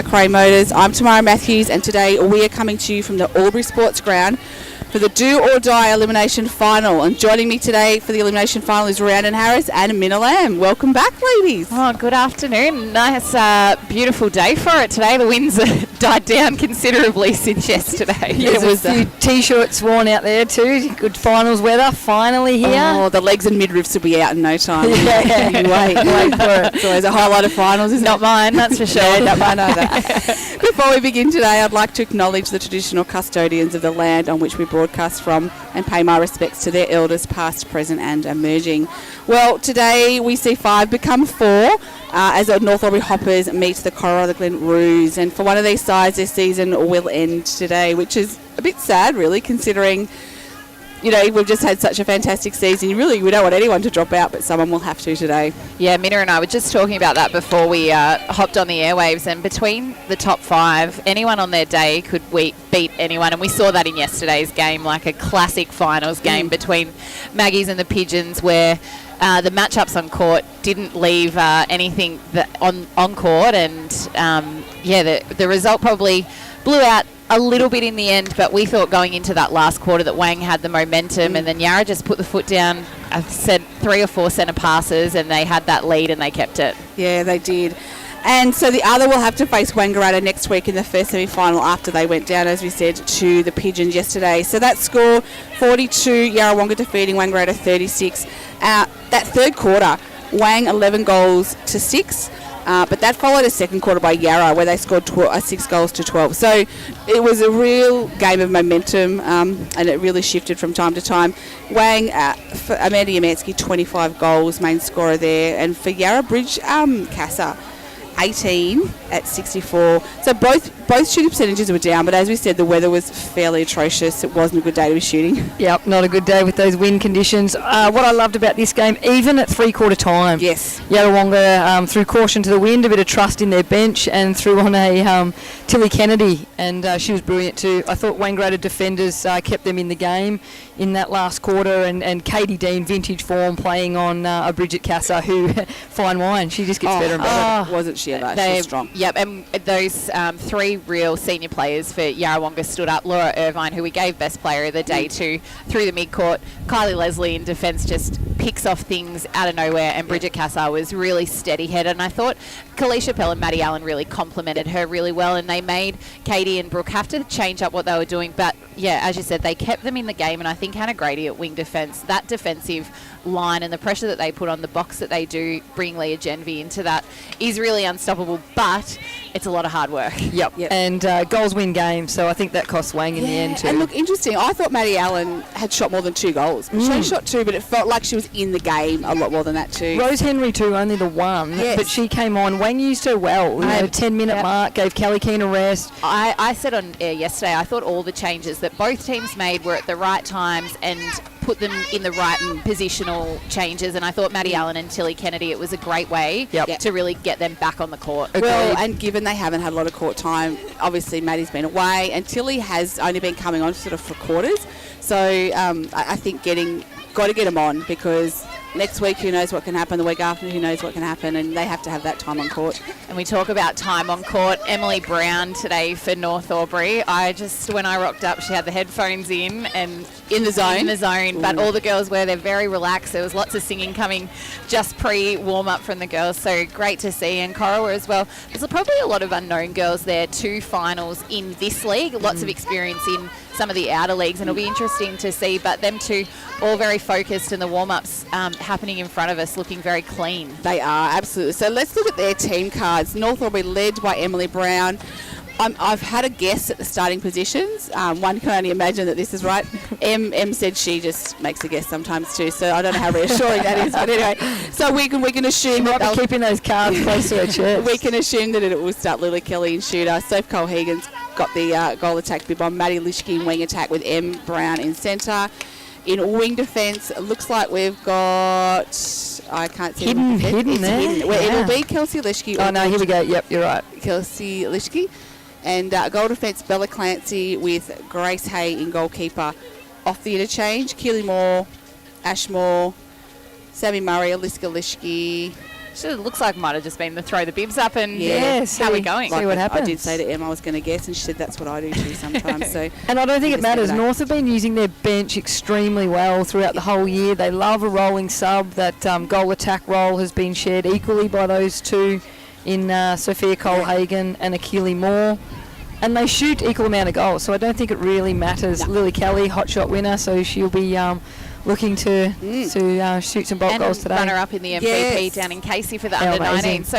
Cray Motors. I'm Tamara Matthews, and today we are coming to you from the Albury Sports Ground for the Do or Die Elimination Final. And joining me today for the Elimination Final is Rhiannon Harris and Minna Lamb. Welcome back, ladies. Oh, good afternoon. Nice, beautiful day for it today. The winds died down considerably since yesterday. Yes, it was a few T-shirts worn out there too. Good finals weather, finally here. Oh, the legs and midriffs will be out in no time. Yeah. wait for it. It's always a highlight of finals, isn't Not it? mine, that's for sure. No, not mine either. Before we begin today, I'd like to acknowledge the traditional custodians of the land on which we broadcast from and pay my respects to their elders past, present and emerging. Well, today we see 5 become 4 as the North Albury Hoppers meet the Corowa-Rutherglen Roos, and for one of these sides their season will end today, which is a bit sad really, considering we've just had such a fantastic season. We don't want anyone to drop out, but someone will have to today. Yeah, Minna and I were just talking about that before we hopped on the airwaves, and between the top 5, anyone on their day could beat anyone, and we saw that in yesterday's game, like a classic finals game between Maggies and the Pigeons, where the matchups on court didn't leave anything on court, and the result probably blew out a little bit in the end, but we thought going into that last quarter that Wang had the momentum, and then Yarra just put the foot down. I've said 3 or 4 centre passes, and they had that lead and they kept it. Yeah, they did. And so the other will have to face Wangaratta next week in the first semi-final after they went down, as we said, to the Pigeons yesterday. So that score, 42, Yarrawonga defeating Wangaratta 36. That third quarter, Wang 11 goals to 6. But that followed a second quarter by Yarra, where they scored 6 goals to 12. So it was a real game of momentum, and it really shifted from time to time. Wang, for Amanda Yamansky, 25 goals, main scorer there. And for Yarra, Bridge Casa, 18 at 64. So both shooting percentages were down, but as we said, the weather was fairly atrocious. It wasn't a good day to be shooting. Yep, not a good day with those wind conditions. What I loved about this game, even at three-quarter time, yes, Yarrawonga threw caution to the wind, a bit of trust in their bench, and threw on a Tilly Kennedy, and she was brilliant too. I thought Wangaratta defenders kept them in the game in that last quarter, and Katie Dean, vintage form, playing on a Bridget Casa, who, fine wine, she just gets better and better. Wasn't she? She's strong. Yep, and those 3 real senior players for Yarrawonga stood up. Laura Irvine, who we gave Best Player of the Day to, through the mid-court. Kylie Leslie in defence just picks off things out of nowhere, and Bridget Cassar was really steady-headed. And I thought Kalisha Pell and Maddie Allen really complemented her really well, and they made Katie and Brooke have to change up what they were doing. But, yeah, as you said, they kept them in the game, and I think Hannah Grady at wing defence, that defensive line and the pressure that they put on the box that they do, bring Leah Genvy into that, is really unstoppable, but it's a lot of hard work. Yep. And goals win games, so I think that cost Wang in the end too. And look, interesting, I thought Maddie Allen had shot more than 2 goals. She shot 2, but it felt like she was in the game a lot more than that too. Rose Henry too, only the 1, but she came on. Wang used her well. 10-minute mark, gave Kelly Keane a rest. I said on air yesterday, I thought all the changes that both teams made were at the right times and put them in the right positional changes, and I thought Maddie Allen and Tilly Kennedy, it was a great way to really get them back on the court. Well, and given they haven't had a lot of court time, obviously Maddie's been away and Tilly has only been coming on sort of for quarters, so I think got to get them on, because next week who knows what can happen, the week after who knows what can happen, and they have to have that time on court. And we talk about time on court. Emily Brown today for North Albury. When I rocked up, she had the headphones in and in the zone. But all the girls were, they're very relaxed. There was lots of singing coming just pre-warm-up from the girls, so great to see. And Corowa as well. There's probably a lot of unknown girls there, 2 finals in this league, lots of experience in some of the outer leagues, and it'll be interesting to see, but them 2 all very focused, and the warm-ups happening in front of us looking very clean. They are, absolutely. So let's look at their team cards. North will be led by Emily Brown. I've had a guess at the starting positions. One can only imagine that this is right. Em said she just makes a guess sometimes too, so I don't know how reassuring that is. But anyway, so we can assume that they'll keeping those cards close to her chest. We can assume that it will start Lily Kelly in shooter. Soph Cole-Hagan's got the goal attack bib on. Maddie Lischke in wing attack with Em Brown in centre. In wing defence, it looks like we've got... I can't see hidden there. Hidden. Well, it'll be Kelsey Lischke. Oh, no, here we go. Yep, you're right. Kelsey Lischke. And goal defence, Bella Clancy with Grace Hay in goalkeeper. Off the interchange, Keely Moore, Ash Moore, Sammy Murray, Aliska Lischke, So it looks like it might have just been the throw the bibs up and how we're going. See what happens. I did say to Em I was going to guess, and she said that's what I do too sometimes. So, and I don't think it matters. North have been using their bench extremely well throughout the whole year. They love a rolling sub. That goal attack role has been shared equally by those two in Sophia Colhagen and Achille Moore. And they shoot equal amount of goals, so I don't think it really matters. No. Lily Kelly, hot shot winner, so she'll be looking to shoot some bulk goals today. And runner-up in the MVP down in Casey for the under-19. So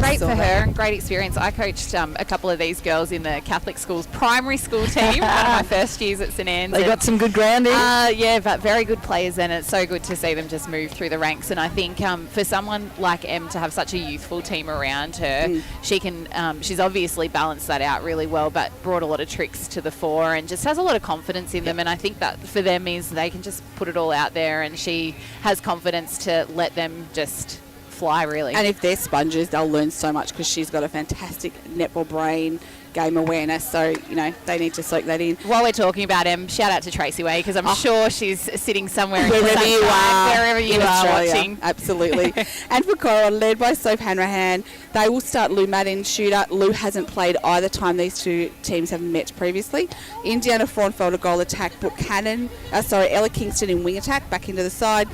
great for her and great experience. I coached a couple of these girls in the Catholic school's primary school team, one of my first years at St Anne's. They got some good grounding. But very good players, and it's so good to see them just move through the ranks. And I think for someone like Em to have such a youthful team around her, she can. She's obviously balanced that out really well, but brought a lot of tricks to the fore and just has a lot of confidence in them. And I think that for them is they can just put it all out there, and she has confidence to let them just fly, really. And if they're sponges, they'll learn so much because she's got a fantastic netball brain, game awareness, so they need to soak that in. While we're talking about Em, shout out to Tracy Way, because I'm sure she's sitting somewhere wherever you are watching. Absolutely. And for Corowa, led by Soph Hanrahan, they will start Lou Madden shooter. Lou hasn't played either time these two teams have met previously. Indiana Frauenfelder goal attack, Ella Kingston in wing attack, back into the side.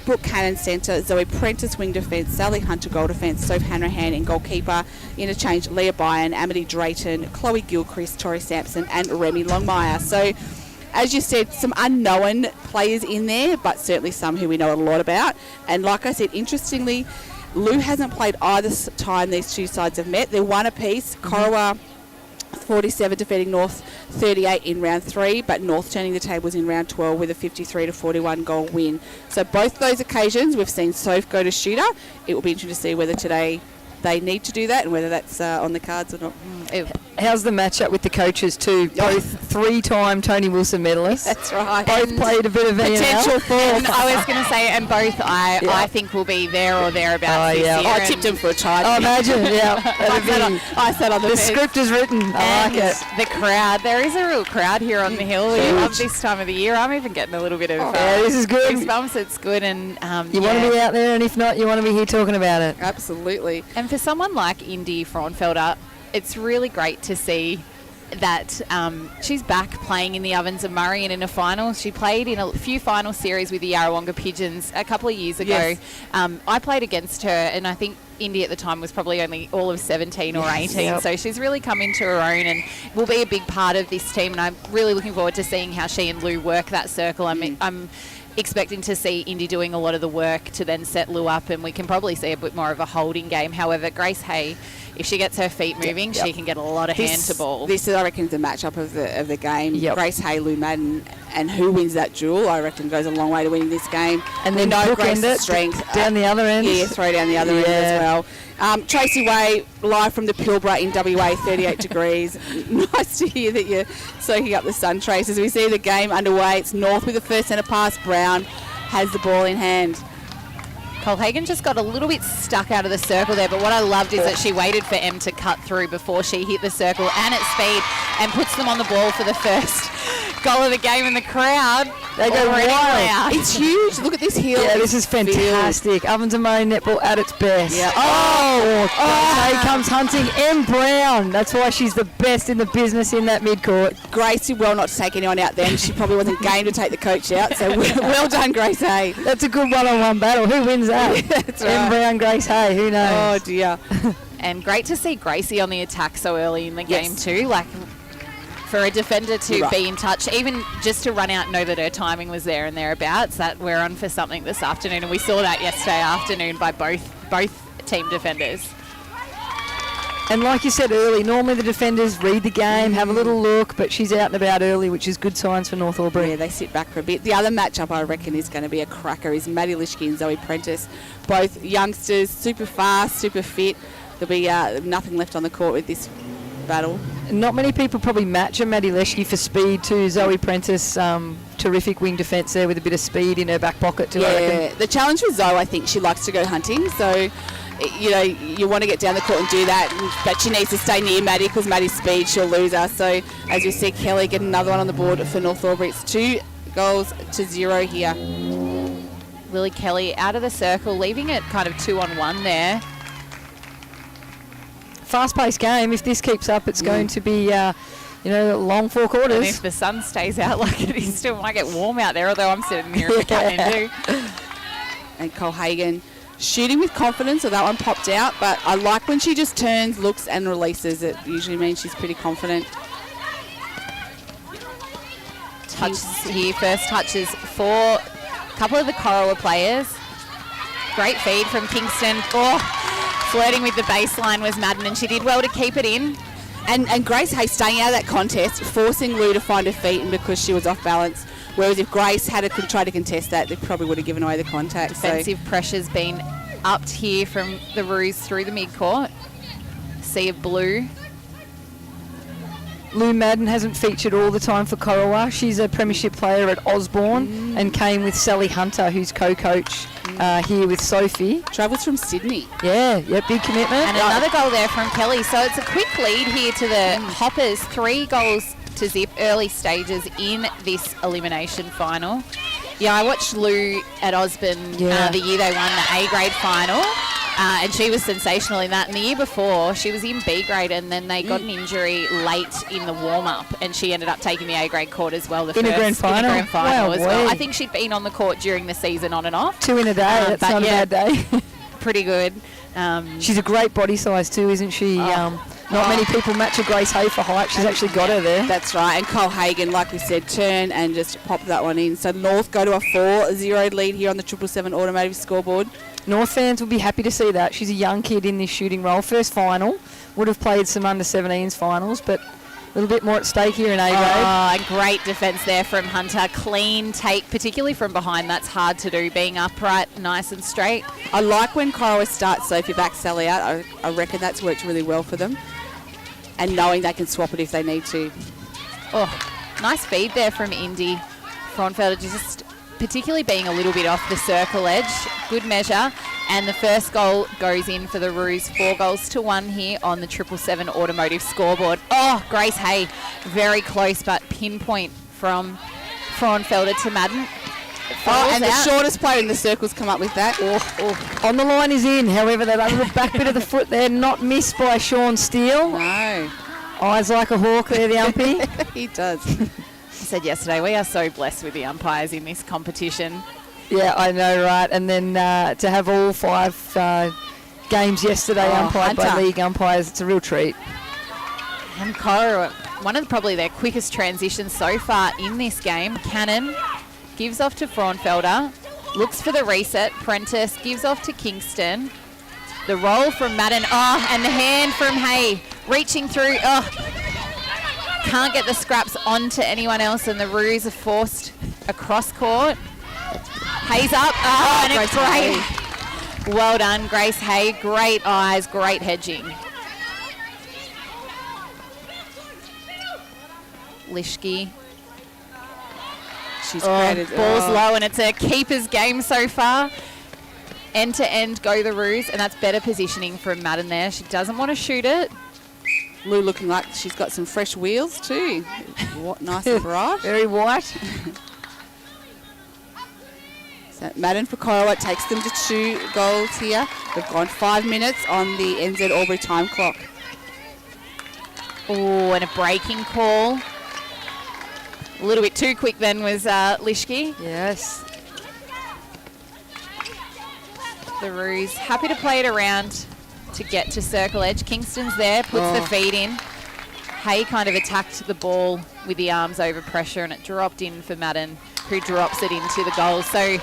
Brooke Cannon centre, Zoe Prentice wing defence, Sally Hunter goal defence, Soph Hanrahan in goalkeeper, interchange Leah Byron, Amity Drayton, Chloe Gilchrist, Tori Sampson and Remy Longmire. So as you said, some unknown players in there, but certainly some who we know a lot about. And like I said, interestingly, Lou hasn't played either time these two sides have met. They're one apiece. Corowa 47 defeating North 38 in round 3, but North turning the tables in round 12 with a 53-41 goal win. So both those occasions we've seen Soph go to shooter. It will be interesting to see whether today they need to do that and whether that's on the cards or not. How's the matchup with the coaches too? Both 3-time Tony Wilson medalists. That's right. Both played a bit of potential for. I was going to say, and both I think will be there or thereabouts this year. I tipped them for a tie. I imagine, I sat on the fence. Script is written. I like it. The crowd. There is a real crowd here on the hill. We love this time of the year. I'm even getting a little bit of this is good. goosebumps. It's good. And you want to be out there, and if not, you want to be here talking about it. Absolutely. And for someone like Indy Frauenfelder, it's really great to see that she's back playing in the Ovens of Murray and in a final. She played in a few final series with the Yarrawonga Pigeons a couple of years ago. Yes. I played against her, and I think Indy at the time was probably only all of 17 or 18. So she's really come into her own and will be a big part of this team. And I'm really looking forward to seeing how she and Lou work that circle. I'm expecting to see Indy doing a lot of the work to then set Lou up, and we can probably see a bit more of a holding game. However, Grace Hay, if she gets her feet moving, she can get a lot of hand to ball. This is, I reckon, the matchup of the game. Yep. Grace Hay, Lou Madden, and who wins that duel, I reckon, goes a long way to winning this game. And then Grace's strength down the other end. Yeah, throw down the other end as well. Tracy Way, live from the Pilbara in WA, 38 degrees. Nice to hear that you're soaking up the sun, Trace. As we see the game underway, it's North with the first centre pass. Brown has the ball in hand. Colhagen just got a little bit stuck out of the circle there, but what I loved is that she waited for Em to cut through before she hit the circle and at speed and puts them on the ball for the first goal of the game, in the crowd. They go wild. It's huge. Look at this hill. Yeah, this is fantastic. Ovens and Murray netball at its best. Yeah. Here comes hunting Em Brown. That's why she's the best in the business in that mid-court. Grace did well not to take anyone out then. She probably wasn't game to take the coach out, so well done, Grace Hay. That's a good one-on-one battle. Who wins that? That's right. Em Brown, Grace Hay. Who knows? Oh, dear. And great to see Gracie on the attack so early in the game too. Like, for a defender to be in touch, even just to run out and know that her timing was there and thereabouts, that we're on for something this afternoon. And we saw that yesterday afternoon by both team defenders. And like you said early, normally the defenders read the game, have a little look, but she's out and about early, which is good signs for North Albury. Yeah, they sit back for a bit. The other matchup I reckon is going to be a cracker is Maddie Lischke and Zoe Prentice. Both youngsters, super fast, super fit. There'll be nothing left on the court with this battle. Not many people probably match a Maddie Lischke for speed too. Zoe Prentice, terrific wing defence there with a bit of speed in her back pocket too. Yeah, the challenge for Zoe, I think she likes to go hunting, so you want to get down the court and do that, but she needs to stay near Maddie because Maddie's speed, she'll lose her. So as we see Kelly get another one on the board for North Albury, it's 2-0 here. Lily Kelly out of the circle, leaving it kind of 2-on-1 there. Fast-paced game. If this keeps up, it's going to be, long 4 quarters. And if the sun stays out like it is, still might get warm out there, although I'm sitting here in the cabin too. And Colhagen shooting with confidence, so that one popped out, but I like when she just turns, looks and releases. It usually means she's pretty confident. Touches here, first touches for a couple of the Corowa players. Great feed from Kingston. Flirting with the baseline was Madden, and she did well to keep it in. And Grace Hay staying out of that contest, forcing Lou to find her feet, and because she was off balance. Whereas if Grace had tried to contest that, they probably would have given away the contact. Defensive pressure's been upped here from the Roos through the mid-court. Sea of blue. Lou Madden hasn't featured all the time for Corowa. She's a premiership player at Osborne and came with Sally Hunter, who's co-coach here with Sophie. Travels from Sydney. Yeah, big commitment. And another goal there from Kelly. So it's a quick lead here to the Hoppers. 3 goals to zip, early stages in this elimination final. Yeah, I watched Lou at Osborne the year they won the A-grade final. And she was sensational in that. And the year before, she was in B-grade, and then they got an injury late in the warm-up, and she ended up taking the A-grade court as well. In a grand final? Wow, as well. I think she'd been on the court during the season on and off. 2 in a day. That's not a bad day. Pretty good. She's a great body size too, isn't she? Not many people match a Grace Hay for height. She's actually got her there. That's right. And Colhagen, like we said, turn and just pop that one in. So North go to a 4-0 lead here on the 777 automotive scoreboard. North fans will be happy to see that. She's a young kid in this shooting role. First final. Would have played some under-17s finals, but a little bit more at stake here in A-grade. Great defence there from Hunter. Clean take, particularly from behind. That's hard to do, being upright, nice and straight. I like when Corowa starts Sophie back, Sally out. I reckon that's worked really well for them. And knowing they can swap it if they need to. Nice feed there from Indy. Fraunfelder just particularly being a little bit off the circle edge. Good measure. And the first goal goes in for the Roos. 4-1 here on the 777 automotive scoreboard. Grace Hay, very close, but pinpoint from Fraunfelder to Madden. And the shortest player in the circle's come up with that. On the line is in. However, that little back bit of the foot there, not missed by Sean Steele. No. Eyes like a hawk there, the umpy. He does. I said yesterday, we are so blessed with the umpires in this competition. Yeah, I know, right? And then to have all 5 games yesterday umpired by league umpires, it's a real treat. And Corowa, one of probably their quickest transitions so far in this game. Cannon gives off to Fraunfelder, looks for the reset. Prentice gives off to Kingston. The roll from Madden. And the hand from Hay, reaching through. Can't get the scraps onto anyone else, and the Roos are forced across court. Hayes up. And it's great. Well done, Grace Hay. Great eyes, great hedging. Lischke. She's created. Ball's low, and it's a keeper's game so far. End to end go the Roos, and that's better positioning from Madden there. She doesn't want to shoot it. Lou looking like she's got some fresh wheels too. What nice and bright. Very white. So Madden for Corowa takes them to 2 goals here. We've gone 5 minutes on the NZ Albury time clock. And a breaking call. A little bit too quick then was Lischke. Yes. The Roos happy to play it around to get to circle edge. Kingston's there, puts the feed in. Hay kind of attacked the ball with the arms over pressure, and it dropped in for Madden, who drops it into the goal. So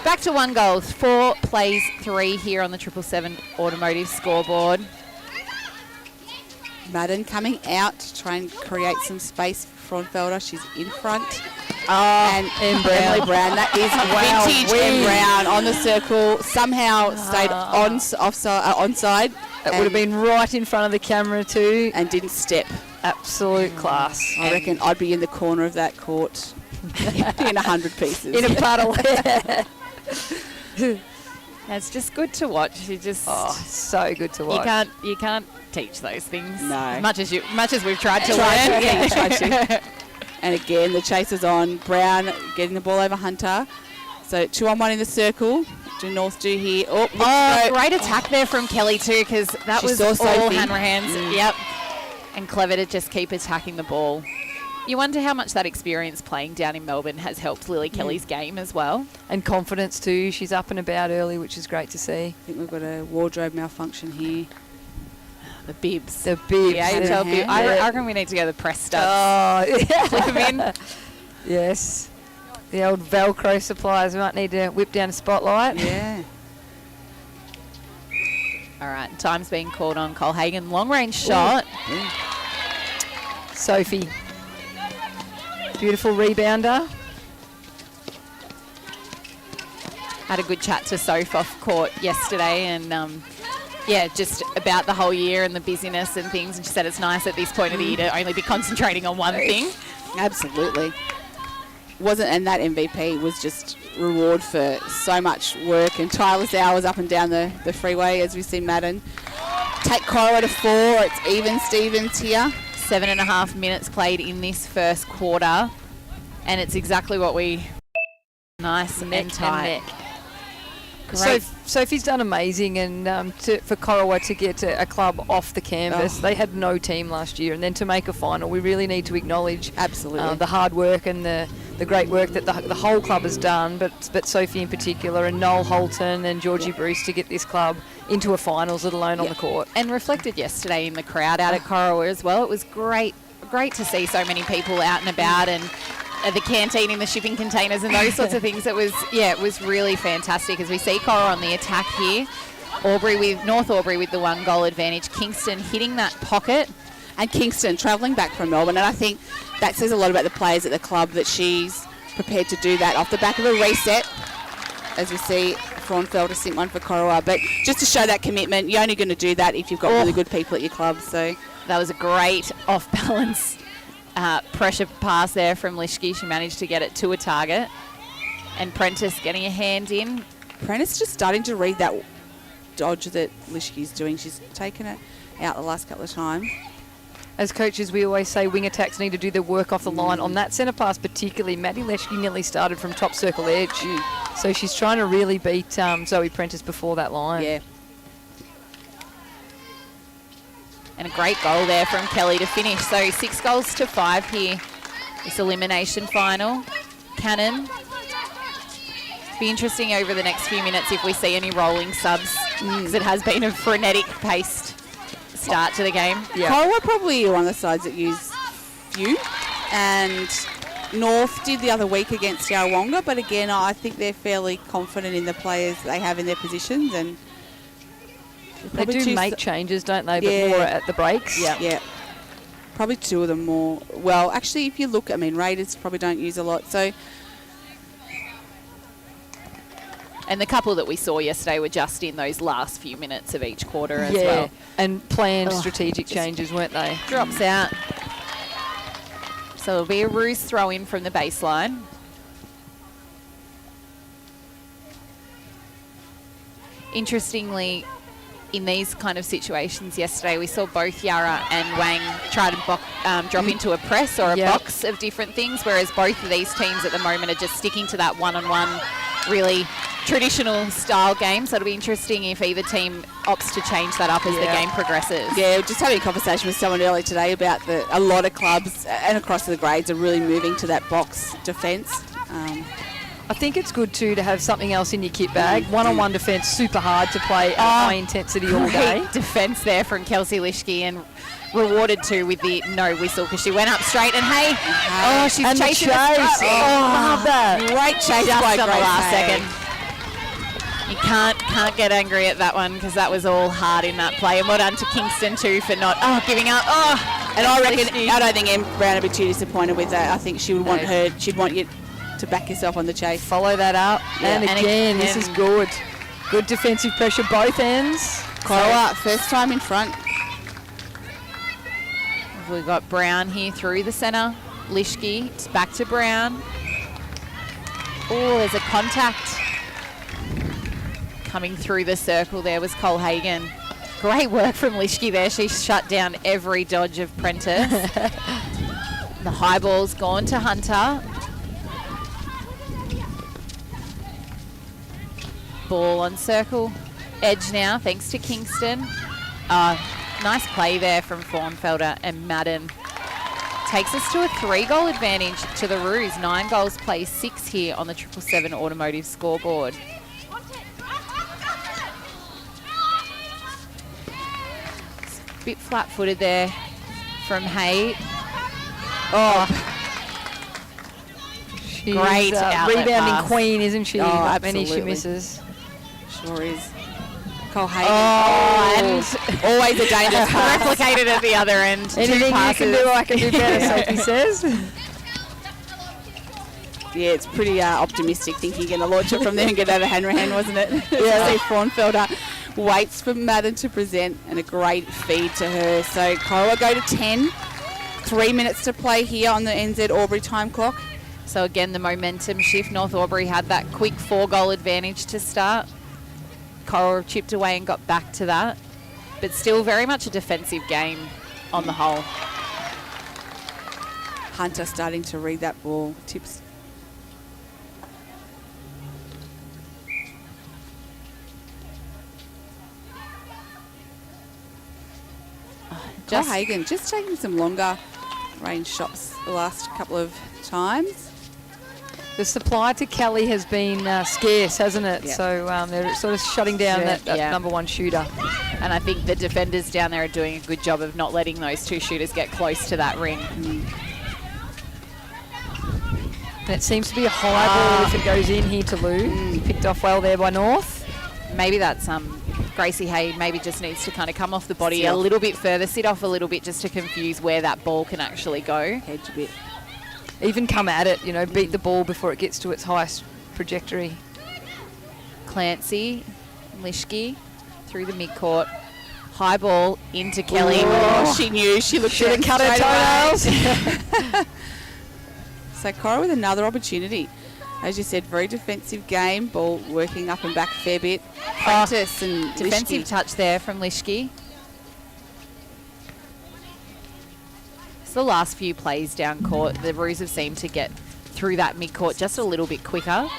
back to 1 goal. 4 plays 3 here on the 777 automotive scoreboard. Madden coming out to try and create some space for Fraunfelder. She's in front. And Emily Brown, that is vintage M. Brown on the circle. Somehow stayed onside. It would have been right in front of the camera too. And didn't step. Absolute class. I reckon I'd be in the corner of that court in 100 pieces. In a puddle. It's just good to watch. You just so good to watch. You can't teach those things. No. Much as we've tried to learn. Yeah, you tried to. And again, the chase is on. Brown getting the ball over Hunter. So 2-on-1 in the circle. What do North do here? Great attack there from Kelly too, because that was all hands. Yep. And clever to just keep attacking the ball. You wonder how much that experience playing down in Melbourne has helped Lily Kelly's game as well. And confidence too. She's up and about early, which is great to see. I think we've got a wardrobe malfunction here. The bibs. The bibs. The AHL bibs. I reckon we need to go to the press studs. Oh, yeah. Flip them in. Yes. The old Velcro supplies. We might need to whip down a spotlight. Yeah. All right, time's being called on Cole Hagan. Long range shot. Sophie. Beautiful rebounder. Had a good chat to Soph off court yesterday, and just about the whole year and the busyness and things. And she said it's nice at this point of the year to only be concentrating on one thing. Absolutely. And that MVP was just reward for so much work and tireless hours up and down the freeway, as we see Madden take Corowa to 4. It's even Stevens here. 7.5 minutes played in this first quarter, and it's exactly what we nice and tight. So Sophie's done amazing, and for Corowa to get a club off the canvas, they had no team last year, and then to make a final, we really need to acknowledge absolutely the hard work and the great work that the whole club has done, but Sophie in particular, and Noel Holton and Georgie Bruce to get this club into a finals, let alone on the court. And reflected yesterday in the crowd out at Corowa as well. It was great to see so many people out and about, and the canteen in the shipping containers and those sorts of things. It was really fantastic as we see Corowa on the attack here. North Albury with the 1 goal advantage. Kingston hitting that pocket. And Kingston travelling back from Melbourne. And I think that says a lot about the players at the club, that she's prepared to do that off the back of a reset. As we see, Frauenfelder sink one for Corowa. But just to show that commitment, you're only going to do that if you've got really good people at your club. So that was a great off-balance pressure pass there from Lischke. She managed to get it to a target. And Prentice getting a hand in. Prentice just starting to read that dodge that Lischke's doing. She's taken it out the last couple of times. As coaches, we always say wing attacks need to do their work off the line. On that centre pass particularly, Maddie Lischke nearly started from top circle edge. So she's trying to really beat Zoe Prentice before that line. Yeah. And a great goal there from Kelly to finish. So 6 goals to 5 here. This elimination final. Cannon. Be interesting over the next few minutes if we see any rolling subs, because it has been a frenetic paced start to the game. Corowa probably one of the sides that use few, and North did the other week against Yarrawonga, but again I think they're fairly confident in the players they have in their positions, and they do make changes, don't they? But more at the breaks. Yeah. Probably 2 of them more. Well, actually, if you look, Raiders probably don't use a lot. So. And the couple that we saw yesterday were just in those last few minutes of each quarter as well. And planned strategic changes, weren't they? Drops out. So it'll be a Roos throw in from the baseline. Interestingly, in these kind of situations yesterday, we saw both Yara and Wang try to drop into a press or a box of different things, whereas both of these teams at the moment are just sticking to that one-on-one, really traditional style game. So it'll be interesting if either team opts to change that up as the game progresses. Yeah, just having a conversation with someone earlier today about a lot of clubs and across the grades are really moving to that box defence. I think it's good too to have something else in your kit bag. One-on-one defence, super hard to play at high intensity all day. Defence there from Kelsey Lischke, and rewarded too with the no whistle because she went up straight and she's and chasing the chase. love that. Great chase just by on the last Hay. second. You can't get angry at that one because that was all hard in that play. And well done to Kingston too for not giving up. And I don't think Em Brown would be too disappointed with that. I think she would want she'd want you to back yourself on the chase. Follow that up. Yeah. And again, this is good. Good defensive pressure both ends. Corowa, first time in front. We've got Brown here through the centre. Lischke, it's back to Brown. Oh, there's a contact. Coming through the circle there was Cole Hagan. Great work from Lischke there. She shut down every dodge of Prentice. The high ball's gone to Hunter. Ball on circle edge now, thanks to Kingston. Nice play there from Fawnfelder, and Madden takes us to a 3-goal advantage to the Roos. 9 goals play 6 here on the 777 Automotive scoreboard. It's a bit flat-footed there from Hay. She's Great outlet rebounding pass. queen, isn't she? Oh, Not many she absolutely. misses. Sure is. Cole Hagan. And Always a dangerous pass. replicated at the other end. Two Anything you passes. can do, I can do better, Sophie says. Yeah, it's pretty optimistic thinking you're going to launch it from there and get over Hanrahan, wasn't it? Yeah. See Fawnfelder waits for Madden to present, and a great feed to her. So Corowa go to 10. 3 minutes to play here on the NZ Albury time clock. So again, the momentum shift. North Albury had that quick 4-goal advantage to start. Corowa chipped away and got back to that. But still very much a defensive game on the whole. Hunter starting to read that ball. Tips. Cole Hagan just taking some longer range shots the last couple of times. The supply to Kelly has been scarce, hasn't it? Yeah. So they're sort of shutting down that Yeah. number one shooter. And I think the defenders down there are doing a good job of not letting those two shooters get close to that ring. And it seems to be a high ball if it goes in here to Lou. Picked off well there by North. Maybe that's Gracie Hay maybe just needs to kind of come off the body Sit a off. little bit further, sit off a little bit just to confuse where that ball can actually go. Hedge a bit. Even come at it, beat the ball before it gets to its highest trajectory. Clancy, Lischke through the midcourt. High ball into Kelly. Oh, she knew. She looked Should have at it cut her straight away. toenails. So Corowa with another opportunity. As you said, very defensive game. Ball working up and back a fair bit. Prentice and Defensive Lischke. touch there from Lischke. It's the last few plays down court. The Roos have seemed to get through that midcourt just a little bit quicker.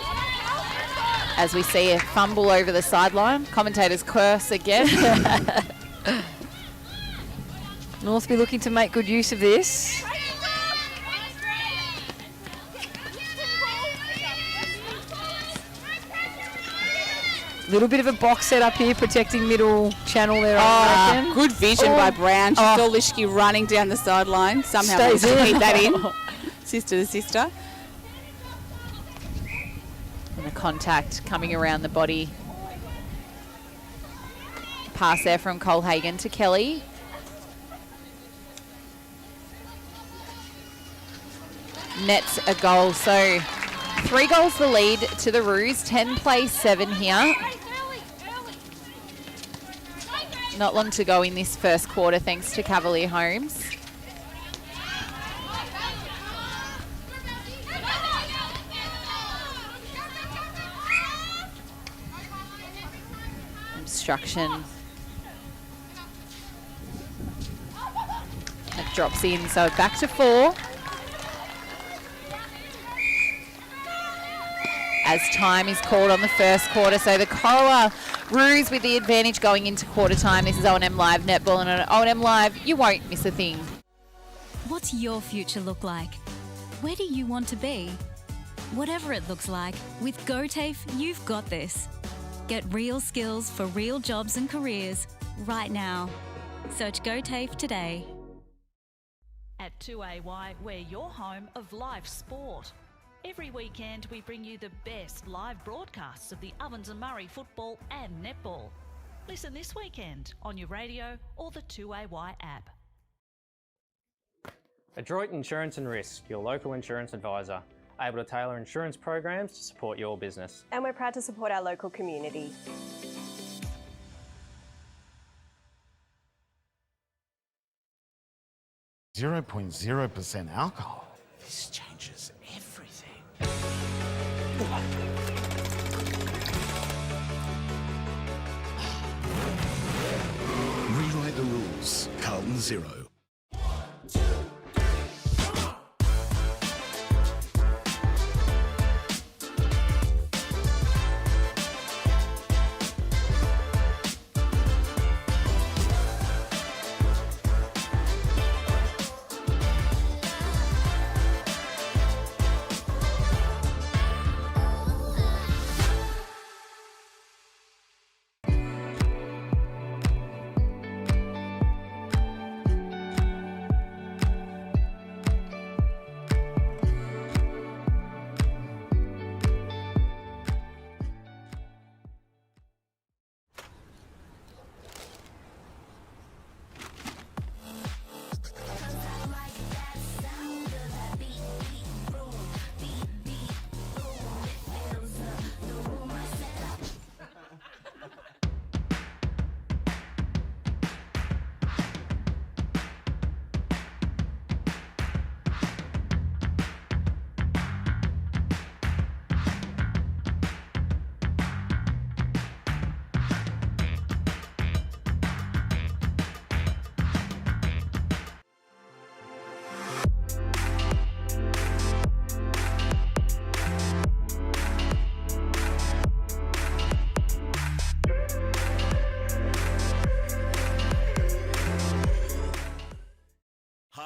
As we see a fumble over the sideline. Commentators curse again. North be looking to make good use of this. Little bit of a box set up here, protecting middle channel there. I reckon. Good vision by Brown. She saw Lischke running down the sideline. Somehow Stays managed to in. keep that in. Sister to sister. And the contact coming around the body. Pass there from Cole Hagan to Kelly. Nets a goal. So 3 goals the lead to the Roos. 10 plays 7 here. Not long to go in this first quarter thanks to Cavalier Holmes. Obstruction. That drops in, so back to 4. As time is called on the first quarter, so the Corowa-Roos with the advantage going into quarter time. This is O&M Live Netball, and on O&M Live, you won't miss a thing. What's your future look like? Where do you want to be? Whatever it looks like, with GoTAFE, you've got this. Get real skills for real jobs and careers right now. Search GoTAFE today. At 2AY, we're your home of live sport. Every weekend we bring you the best live broadcasts of the Ovens and Murray football and netball. Listen this weekend on your radio or the 2AY app. Adroit Insurance and Risk, your local insurance advisor, able to tailor insurance programs to support your business. And we're proud to support our local community. Zero 0.0% alcohol. This changes everything. Rewrite the rules. Carlton Zero.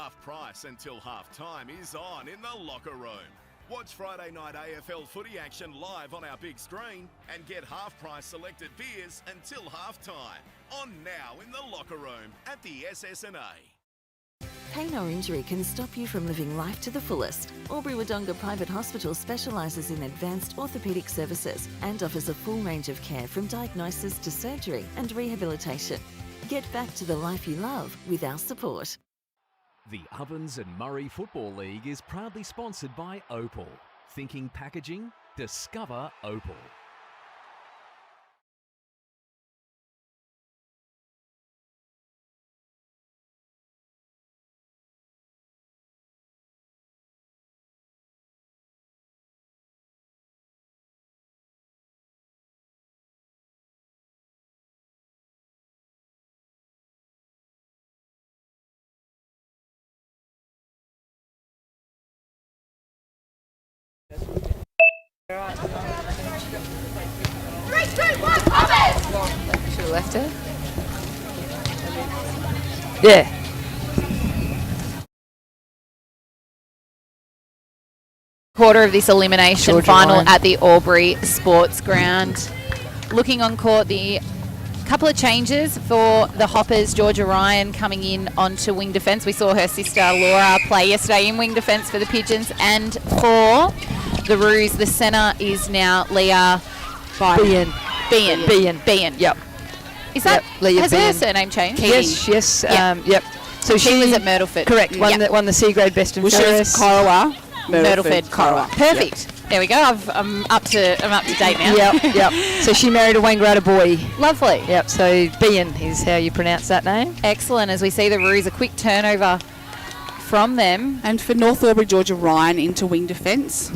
half price until half time is on in the locker room. Watch Friday night AFL footy action live on our big screen and get half price selected beers until half time. On now in the locker room at the SS&A. Pain or injury can stop you from living life to the fullest. Albury-Wodonga Private Hospital specialises in advanced orthopaedic services and offers a full range of care from diagnosis to surgery and rehabilitation. Get back to the life you love with our support. The Ovens and Murray Football League is proudly sponsored by Opal. Thinking packaging? Discover Opal. Should have left it. Yeah. Quarter of this elimination Georgia final Ryan. at the Albury Sports Ground. Looking on court, the couple of changes for the Hoppers. Georgia Ryan coming in onto wing defence. We saw her sister Laura play yesterday in wing defence for the Pigeons. And for the Roos, the centre is now Leah Bean. Yep. Is that, Yep, Leah has her Bean. surname changed? Yes. Yep. Yep. So She was at Myrtleford. Correct. Won the C grade best and Well, she was fairest. Corowa. Myrtleford, Corowa. Perfect. There we go. I'm up to date now. Yep. So she married a Wangaratta boy. Lovely. Yep. So Bean is how you pronounce that name. Excellent. As we see the Roos, a quick turnover from them. And for North Albury, Georgia Ryan into wing defence.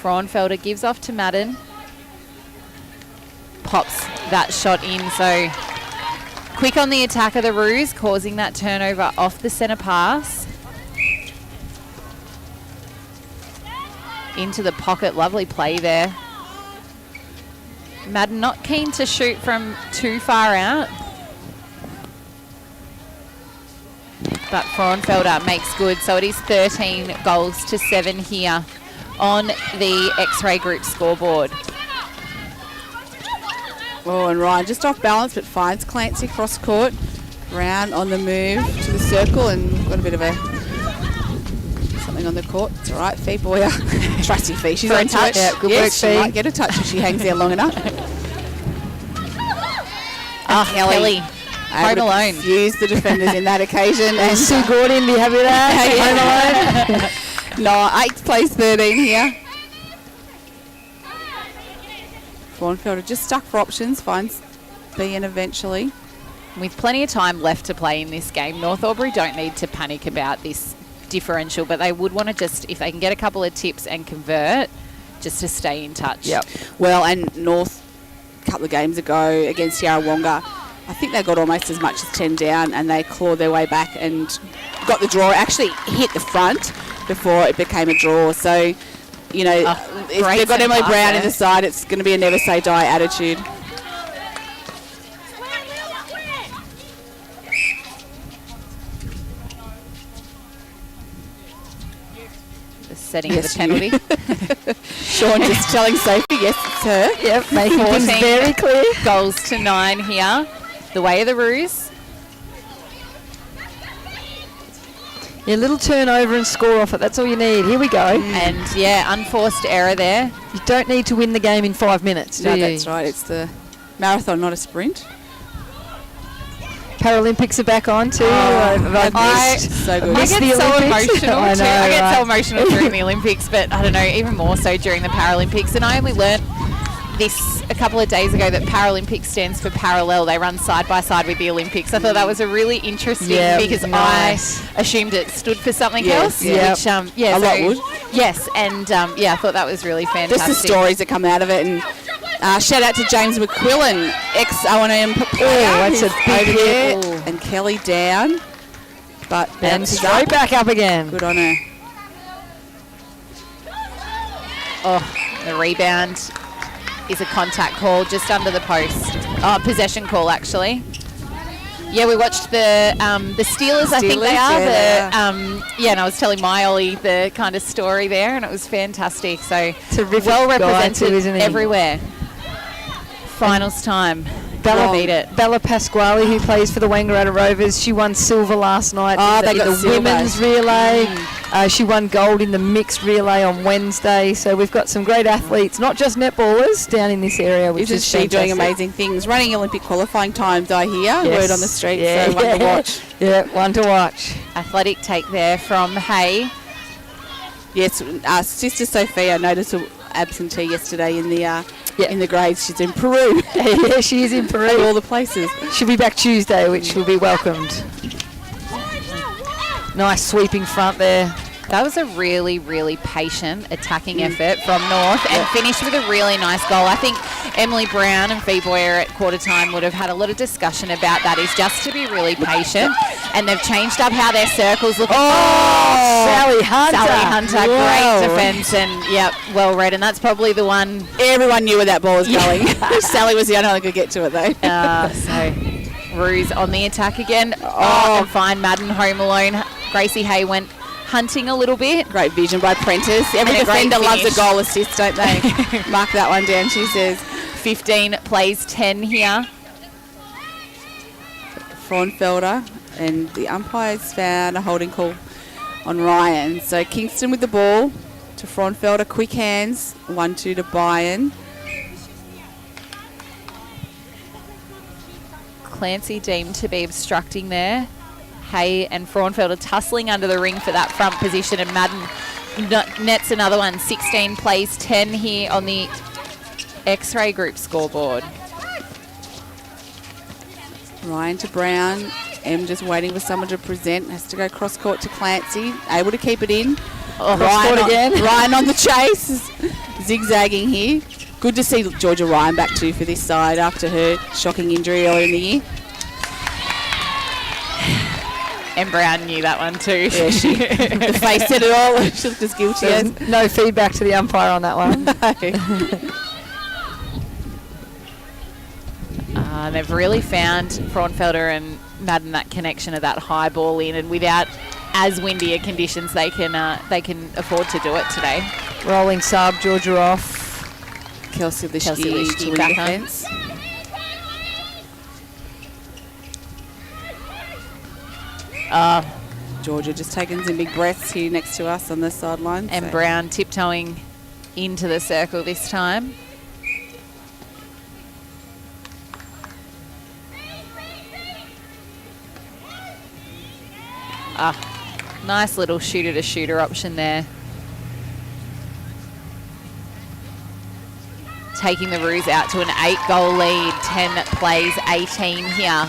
Frauenfelder gives off to Madden. Pops that shot in. So quick on the attack of the Roos, causing that turnover off the centre pass. Into the pocket. Lovely play there. Madden not keen to shoot from too far out. But Frauenfelder makes good. So it is 13 goals to 7 here on the X-Ray Group scoreboard. Oh, and Ryan just off balance, but finds Clancy cross court. Brown on the move to the circle and got a bit of something on the court. It's all right, Fee Boyer. Trusty Fee. She's on touch. Yeah, good yes, work, she Fee. might get a touch if she hangs there long enough. Kelly. Home Able to alone. confuse the defenders in that occasion. And Sue Gordon, be happy with that. Home alone. No, 8th place, 13 here. Frauenfelder just stuck for options, finds Bean eventually. With plenty of time left to play in this game, North Albury don't need to panic about this differential, but they would want to just, if they can get a couple of tips and convert, just to stay in touch. Yep. Well, and North, a couple of games ago against Yarrawonga, I think they got almost as much as 10 down and they clawed their way back and got the draw. Actually hit the front before it became a draw. So, you know, if they've got Emily Brown in the side, it's going to be a never say die attitude. The setting of the penalty. Sean just telling Sophie, yes, it's her. Yep, making things 14 very clear. goals to 9 here. The way of the Roos. Yeah, little turnover and score off it. That's all you need. Here we go. And, yeah, unforced error there. You don't need to win the game in 5 minutes, do No, you? that's right. It's the marathon, not a sprint. Paralympics are back on too. So I good. get the so Olympics. emotional I too. know, I get right? so emotional during the Olympics, but I don't know, even more so during the Paralympics. And I only learnt this a couple of days ago that Paralympics stands for parallel. They run side by side with the Olympics. I thought that was a really interesting because nice. I assumed it stood for something Yes, else. yeah. Which A lot would. Yes, and I thought that was really fantastic. Just the stories that come out of it. And shout out to James McQuillan, ex-O&M player. that's a who's big over there. hit. And Kelly down. But And bounces straight up. back up again. Good on her. Oh, the rebound is a contact call just under the post. Oh, possession call, actually. Yeah, we watched the Steelers, I think they are. And I was telling my Ollie the kind of story there, and it was fantastic. So well represented too, isn't he? everywhere. Finals time. Bella Pasquale, who plays for the Wangaratta Rovers, she won silver last night in the women's relay. She won gold in the mixed relay on Wednesday. So we've got some great athletes, not just netballers, down in this area, which is she doing amazing things. Running Olympic qualifying times, I hear. Yes. Word on the street, so one to watch. Yeah, one to watch. Athletic take there from Hay. Yes, Sister Sophia noticed an absentee yesterday in the grades. She's in Peru. Yeah, she is in Peru. Of all the places. She'll be back Tuesday, which will be welcomed. Nice sweeping front there. That was a really, really patient attacking effort from North and finished with a really nice goal. I think Emily Brown and Fee Boyer at quarter time would have had a lot of discussion about that, is just to be really patient. And they've changed up how their circles look. Sally Hunter. Sally Hunter, great defence and, well read. And that's probably the one. Everyone knew where that ball was going. Sally was the only one who could get to it, though. So Roos on the attack again. And fine, Madden home alone. Gracie Hay went hunting a little bit. Great vision by Prentice. Every defender loves a goal assist, don't they? Mark that one down, she says. 15 plays 10 here. Frauenfelder, and the umpires found a holding call on Ryan. So Kingston with the ball to Frauenfelder. Quick hands. 1-2 to Bayern. Clancy deemed to be obstructing there. Hay and Frauenfelder tussling under the ring for that front position, and Madden nets another one. 16 plays 10 here on the X-Ray Group scoreboard. Ryan to Brown. M just waiting for someone to present. Has to go cross court to Clancy. Able to keep it in. Ryan on the chase. Zigzagging here. Good to see Georgia Ryan back too for this side after her shocking injury earlier in the year. And Brown knew that one too. Yeah, the face said it all. She looked as guilty as. No feedback to the umpire on that one. They've really found Frauenfelder and Madden that connection of that high ball in, and without as windier conditions, they can afford to do it today. Rolling sub, Georgia off. Kelsey Lischke back defence. Georgia just taking some big breaths here next to us on the sideline. And Brown tiptoeing into the circle this time. Nice little shooter-to-shooter option there. Taking the Roos out to an 8-goal lead. 10 plays 18 here.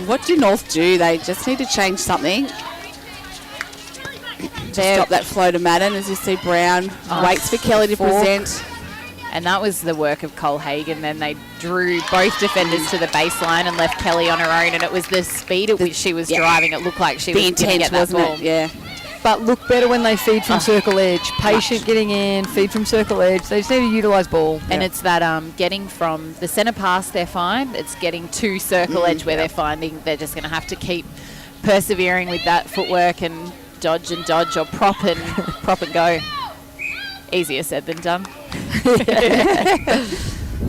What do North do? They just need to change something. Stop that flow to Madden as you see Brown waits for Kelly to present. And that was the work of Cole Hagan. Then they drew both defenders to the baseline and left Kelly on her own. And it was the speed at which she was driving. It looked like she was going to get that ball. It? Yeah. But look better when they feed from circle edge. Patient getting in, feed from circle edge. They just need to utilise ball. And it's that getting from the centre pass, they're fine. It's getting to circle edge where they're finding they're just going to have to keep persevering with that footwork and dodge or prop and go. Easier said than done.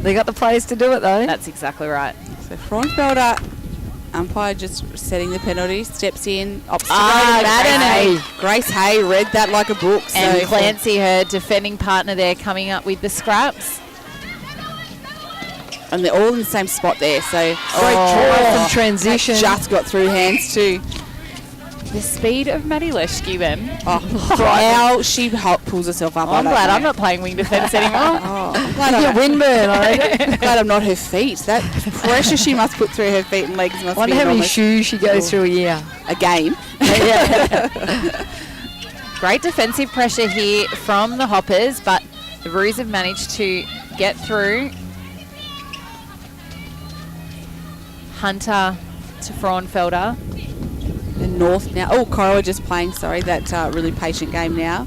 They got the players to do it though. That's exactly right. So Frauenfelder, umpire just setting the penalty, steps in, opts Grace Hay read that like a book. And Clancy, her defending partner there, coming up with the scraps. And they're all in the same spot there, so great draw from transition. Just got through hands too. The speed of Maddie Leschke then. How she pulls herself up. I'm glad I'm not playing wing defence anymore. I'm glad glad I'm not her feet. That pressure she must put through her feet and legs must be wonder how many shoes she goes through a year. A game. Great defensive pressure here from the Hoppers, but the Roos have managed to get through. Hunter to Frauenfelder. And North now. Oh, Corowa just playing, that really patient game now.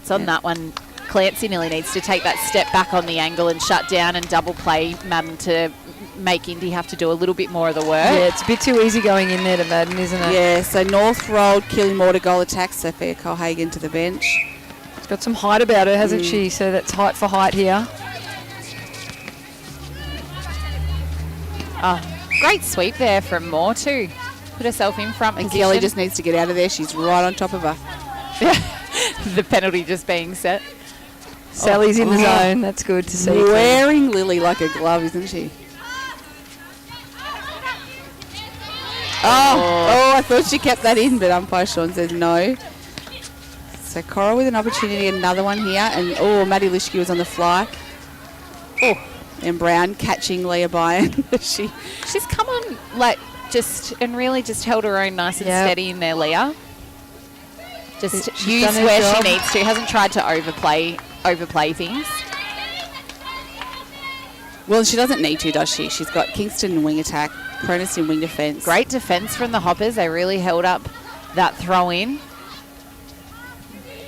It's on that one. Clancy nearly needs to take that step back on the angle and shut down and double play Madden to make Indy have to do a little bit more of the work. Yeah, it's a bit too easy going in there to Madden, isn't it? Yeah, so North rolled Killy Moore to goal attack, Sophia Colhagen to the bench. She's got some height about her, hasn't she? So that's height for height here. Oh, great sweep there from Moore too. Put herself in front And position. Kelly just needs to get out of there. She's right on top of her. The penalty just being set. Sally's in the zone. That's good to see. Wearing Lily like a glove, isn't she? Oh, I thought she kept that in, but umpire Sean says no. So Cora with an opportunity, another one here. And, Maddie Lischke was on the fly. Oh, and Brown catching Leah Byrne. She's come on and really just held her own nice and steady in there, Leah. Just She's use done her where job. she needs to. Hasn't tried to overplay things. Well, she doesn't need to, does she? She's got Kingston in wing attack, Cronus in wing defence. Great defence from the Hoppers. They really held up that throw in.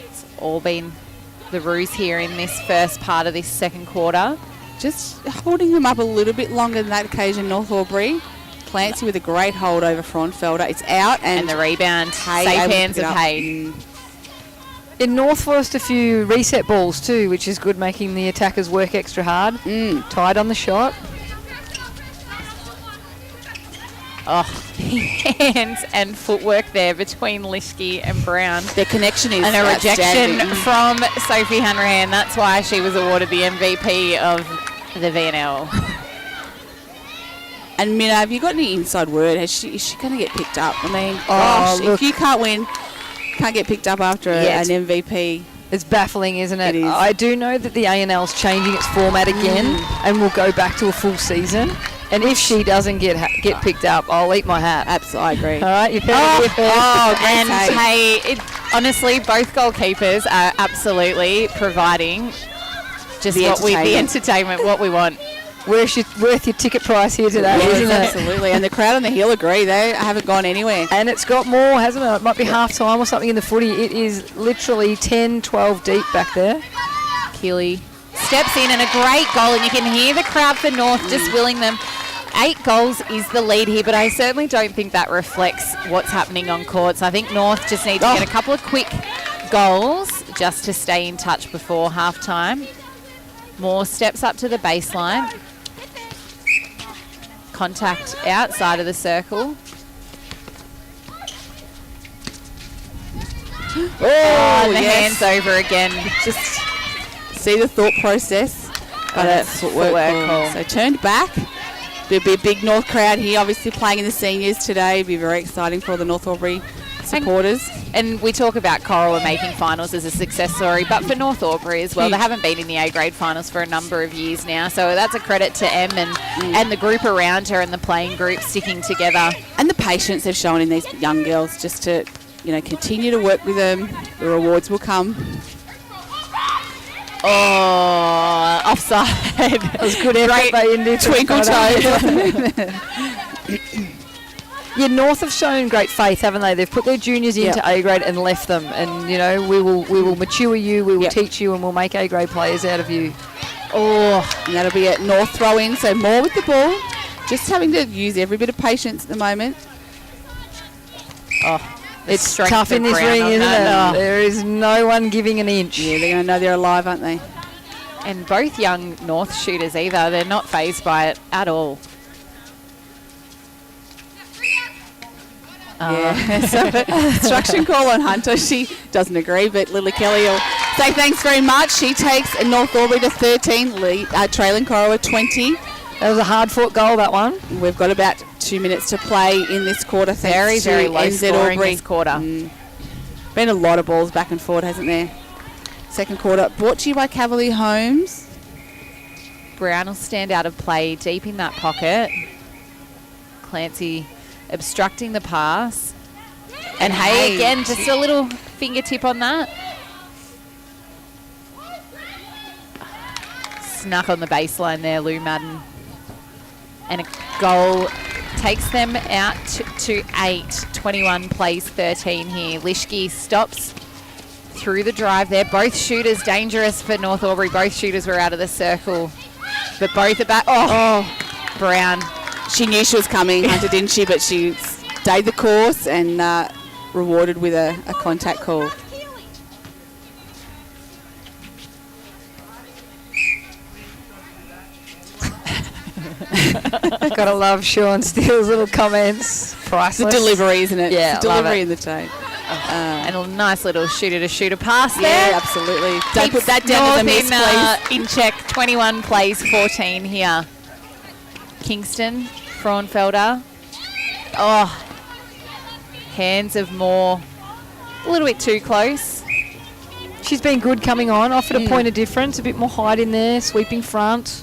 It's all been the Roos here in this first part of this second quarter. Just holding them up a little bit longer than that occasion, North Aubrey. Clancy with a great hold over Fraunfelder. It's out and the rebound. Hay Safe able to hands pick of it up. Hay. In North Forest, a few reset balls too, which is good, making the attackers work extra hard. Tied on the shot. Oh, hands and footwork there between Lischke and Brown. Their connection is and a rejection outstanding. from Sophie Hanrahan. That's why she was awarded the MVP of the VNL. And Minna, have you got any inside word? Is she going to get picked up? I mean, gosh, if you can't win, can't get picked up after an MVP. It's baffling, isn't it? It is. I do know that the A&L's changing its format again and will go back to a full season. And if she doesn't get picked up, I'll eat my hat. Absolutely, I agree. All right, you've heard it here first. And hey, honestly, both goalkeepers are absolutely providing just the entertainment, what we want. Worth your ticket price here today, isn't it? Absolutely. And the crowd on the hill agree. They haven't gone anywhere. And it's got more, hasn't it? It might be half time or something in the footy. It is literally 10, 12 deep back there. Keely steps in and a great goal, and you can hear the crowd for North just willing them. 8 goals is the lead here, but I certainly don't think that reflects what's happening on courts. I think North just need to get a couple of quick goals just to stay in touch before half-time. Moore steps up to the baseline. Contact outside of the circle. And the hands over again. Just see the thought process. But a footwork call. So turned back. There'll be a big North crowd here, obviously playing in the seniors today. It'll be very exciting for the North Aubrey supporters. And we talk about Corowa making finals as a success story, but for North Aubrey as well, they haven't been in the A-grade finals for a number of years now, so that's a credit to Em and the group around her and the playing group sticking together. And the patience they've shown in these young girls just to, continue to work with them. The rewards will come. Oh, offside. That was good effort by Indy. Twinkle toe. Yeah, North have shown great faith, haven't they? They've put their juniors into A-grade and left them. And, we will mature you, we will teach you, and we'll make A-grade players out of you. And that'll be a North throw-in, so more with the ball. Just having to use every bit of patience at the moment. It's tough in this ring, isn't it? There is no one giving an inch. Yeah, they're going to know they're alive, aren't they? And both young North shooters either. They're not fazed by it at all. So instruction call on Hunter. She doesn't agree, but Lily Kelly will say thanks very much. She takes North Aubrey to 13, trailing Corowa 20. That was a hard-fought goal, that one. We've got about 2 minutes to play in this quarter. Very, very low scoring this quarter. Been a lot of balls back and forward, hasn't there? Second quarter brought to you by Cavalier Homes. Brown will stand out of play deep in that pocket. Clancy obstructing the pass. And Hay again, just a little fingertip on that. Snuck on the baseline there, Lou Madden. And a goal takes them out to 8. 21 plays 13 here. Lischke stops through the drive there. Both shooters dangerous for North Albury. Both shooters were out of the circle, but both are back. Oh, Brown. She knew she was coming, Hunter, didn't she? But she stayed the course and rewarded with a contact call. Gotta love Sean Steele's little comments. Priceless. The delivery, isn't it? Yeah, the delivery in the tone. And a nice little shooter-to-shooter pass Yeah, there. absolutely. Don't put Keeps that down to the miss, North please. in check. 21 plays 14 here. Kingston, Fraunfelder. Oh, hands of Moore. A little bit too close. She's been good coming on. Offered a point of difference. A bit more height in there. Sweeping front.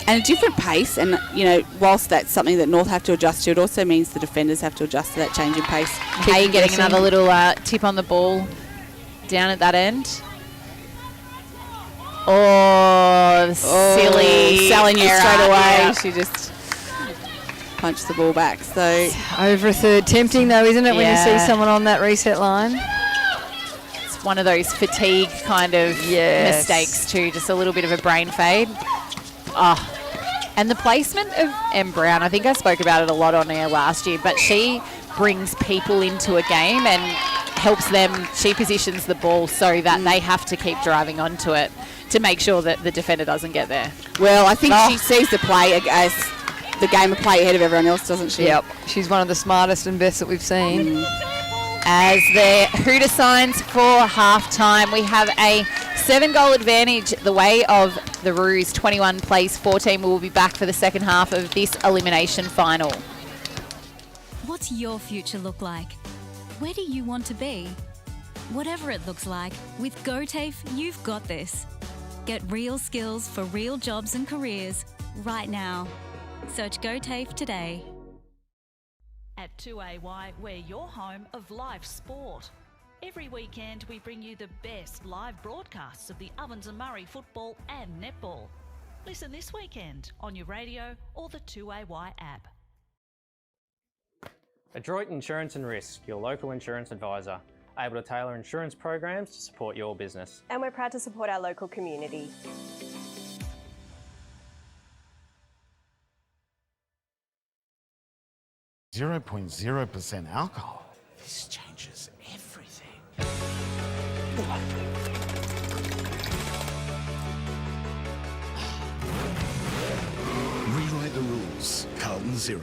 And a different pace, and whilst that's something that North have to adjust to, it also means the defenders have to adjust to that change in pace. Hay getting another little tip on the ball down at that end. Oh, silly. Sally knew error, straight away. yeah. She just punched the ball back. So Over a third. Tempting though, isn't it, when you see someone on that reset line? It's one of those fatigue kind of mistakes too, just a little bit of a brain fade. Oh, and the placement of M. Brown, I think I spoke about it a lot on air last year, but she brings people into a game and helps them. She positions the ball so that they have to keep driving onto it to make sure that the defender doesn't get there. Well, I think she sees the play as the game of play ahead of everyone else, doesn't she? Yep. She's one of the smartest and best that we've seen. As the hooter signs for half-time, we have a 7-goal advantage the way of the Roos. 21 plays 14. We'll be back for the second half of this elimination final. What's your future look like? Where do you want to be? Whatever it looks like, with GoTAFE, you've got this. Get real skills for real jobs and careers right now. Search GoTAFE today. At 2AY, we're your home of live sport. Every weekend we bring you the best live broadcasts of the Ovens and Murray football and netball. Listen this weekend on your radio or the 2AY app. Adroit Insurance and Risk, your local insurance advisor, able to tailor insurance programs to support your business. And we're proud to support our local community. .0% alcohol. This changes everything. Rewrite the rules. Carlton 0.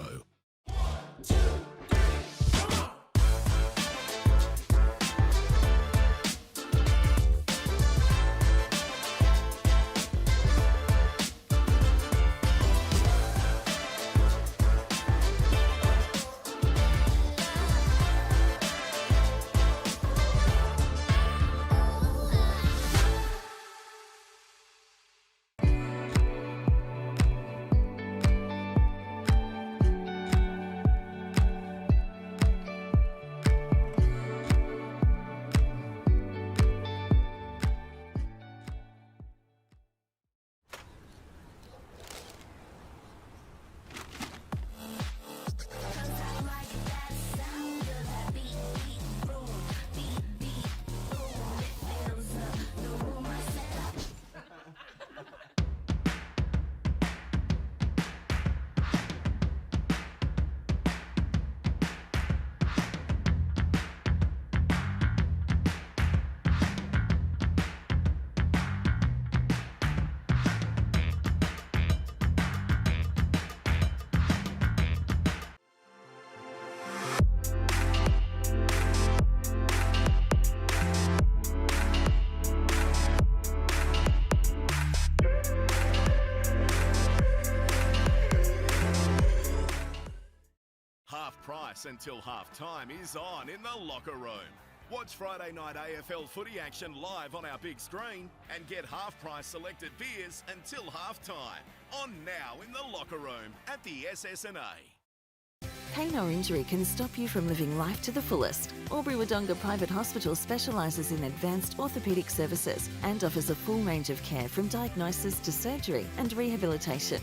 Price until half-time is on in the locker room. Watch Friday night AFL footy action live on our big screen and get half-price selected beers until half-time. On now in the locker room at the SS&A. Pain or injury can stop you from living life to the fullest. Albury-Wodonga Private Hospital specialises in advanced orthopaedic services and offers a full range of care from diagnosis to surgery and rehabilitation.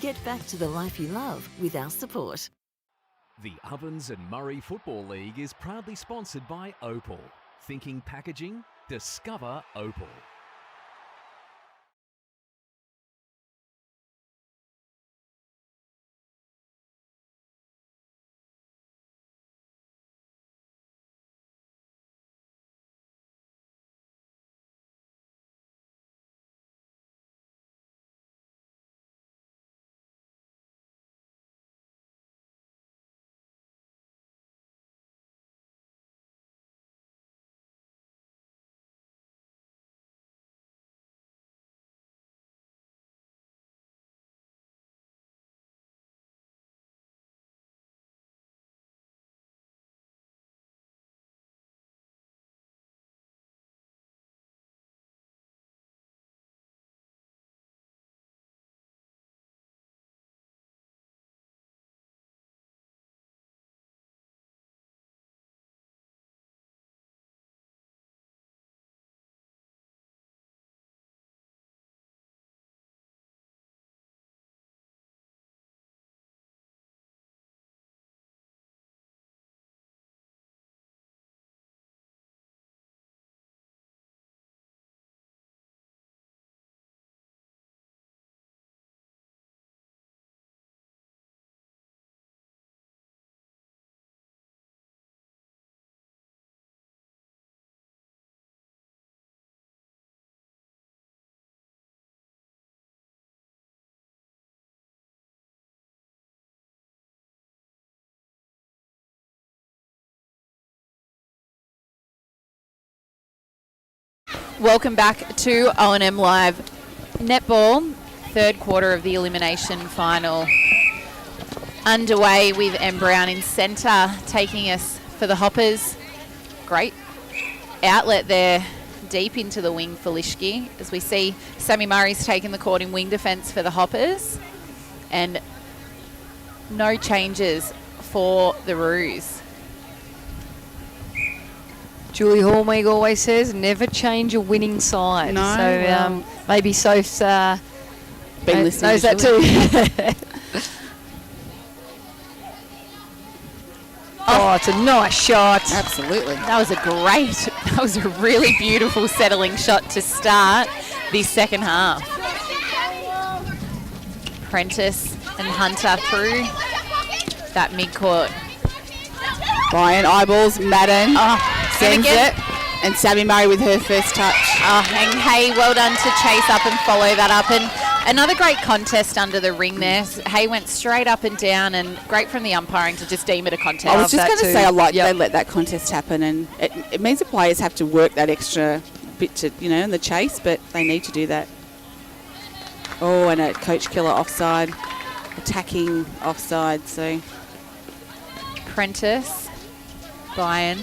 Get back to the life you love with our support. The Ovens and Murray Football League is proudly sponsored by Opal. Thinking packaging? Discover Opal. Welcome back to O&M Live Netball, third quarter of the elimination final. Underway with M. Brown in centre, taking us for the Hoppers. Great outlet there, deep into the wing for Lishke, as we see Sammy Murray's taking the court in wing defence for the Hoppers. And no changes for the Roos. Julie Hallmeag always says, never change a winning side. No, so maybe Soph's been listening knows that too. Oh, it's a nice shot. Absolutely. That was a really beautiful settling shot to start the second half. Prentice and Hunter through that mid-court. Ryan eyeballs Madden. Sends again. it. And Sammy Murray with her first touch. And Hay, well done to chase up and follow that up. And another great contest under the ring there. Hay went straight up and down, and great from the umpiring to just deem it a contest. I was just going to say, I like they let that contest happen, and it means the players have to work that extra bit to, in the chase, but they need to do that. Oh, and a coach killer offside, attacking offside, so. Prentice, Brian.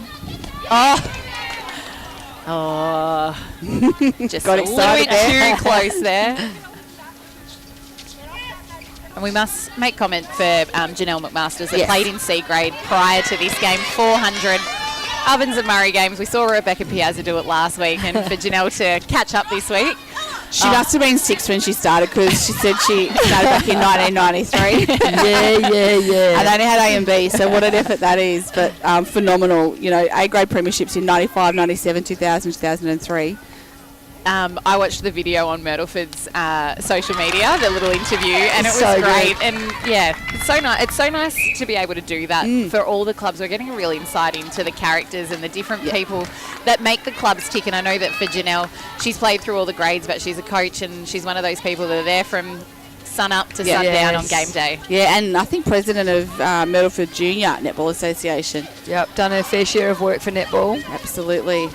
Just got excited a little bit too close there. And we must make comment for Janelle McMasters that played in C grade prior to this game. 400 Ovens and Murray games. We saw Rebecca Piazza do it last week, and for Janelle to catch up this week. She must have been 6 when she started, because she said she started back in 1993. Yeah. And only had A and B, so what an effort that is. But phenomenal. A-grade premierships in 95, 97, 2000, 2003. I watched the video on Myrtleford's social media, the little interview, and it was so great. Good. And it's so nice. It's so nice to be able to do that for all the clubs. We're getting a real insight into the characters and the different people that make the clubs tick. And I know that for Janelle, she's played through all the grades, but she's a coach, and she's one of those people that are there from sun up to sundown on game day. Yeah, and I think president of Myrtleford Junior Netball Association. Yep, done her fair share of work for netball. Absolutely.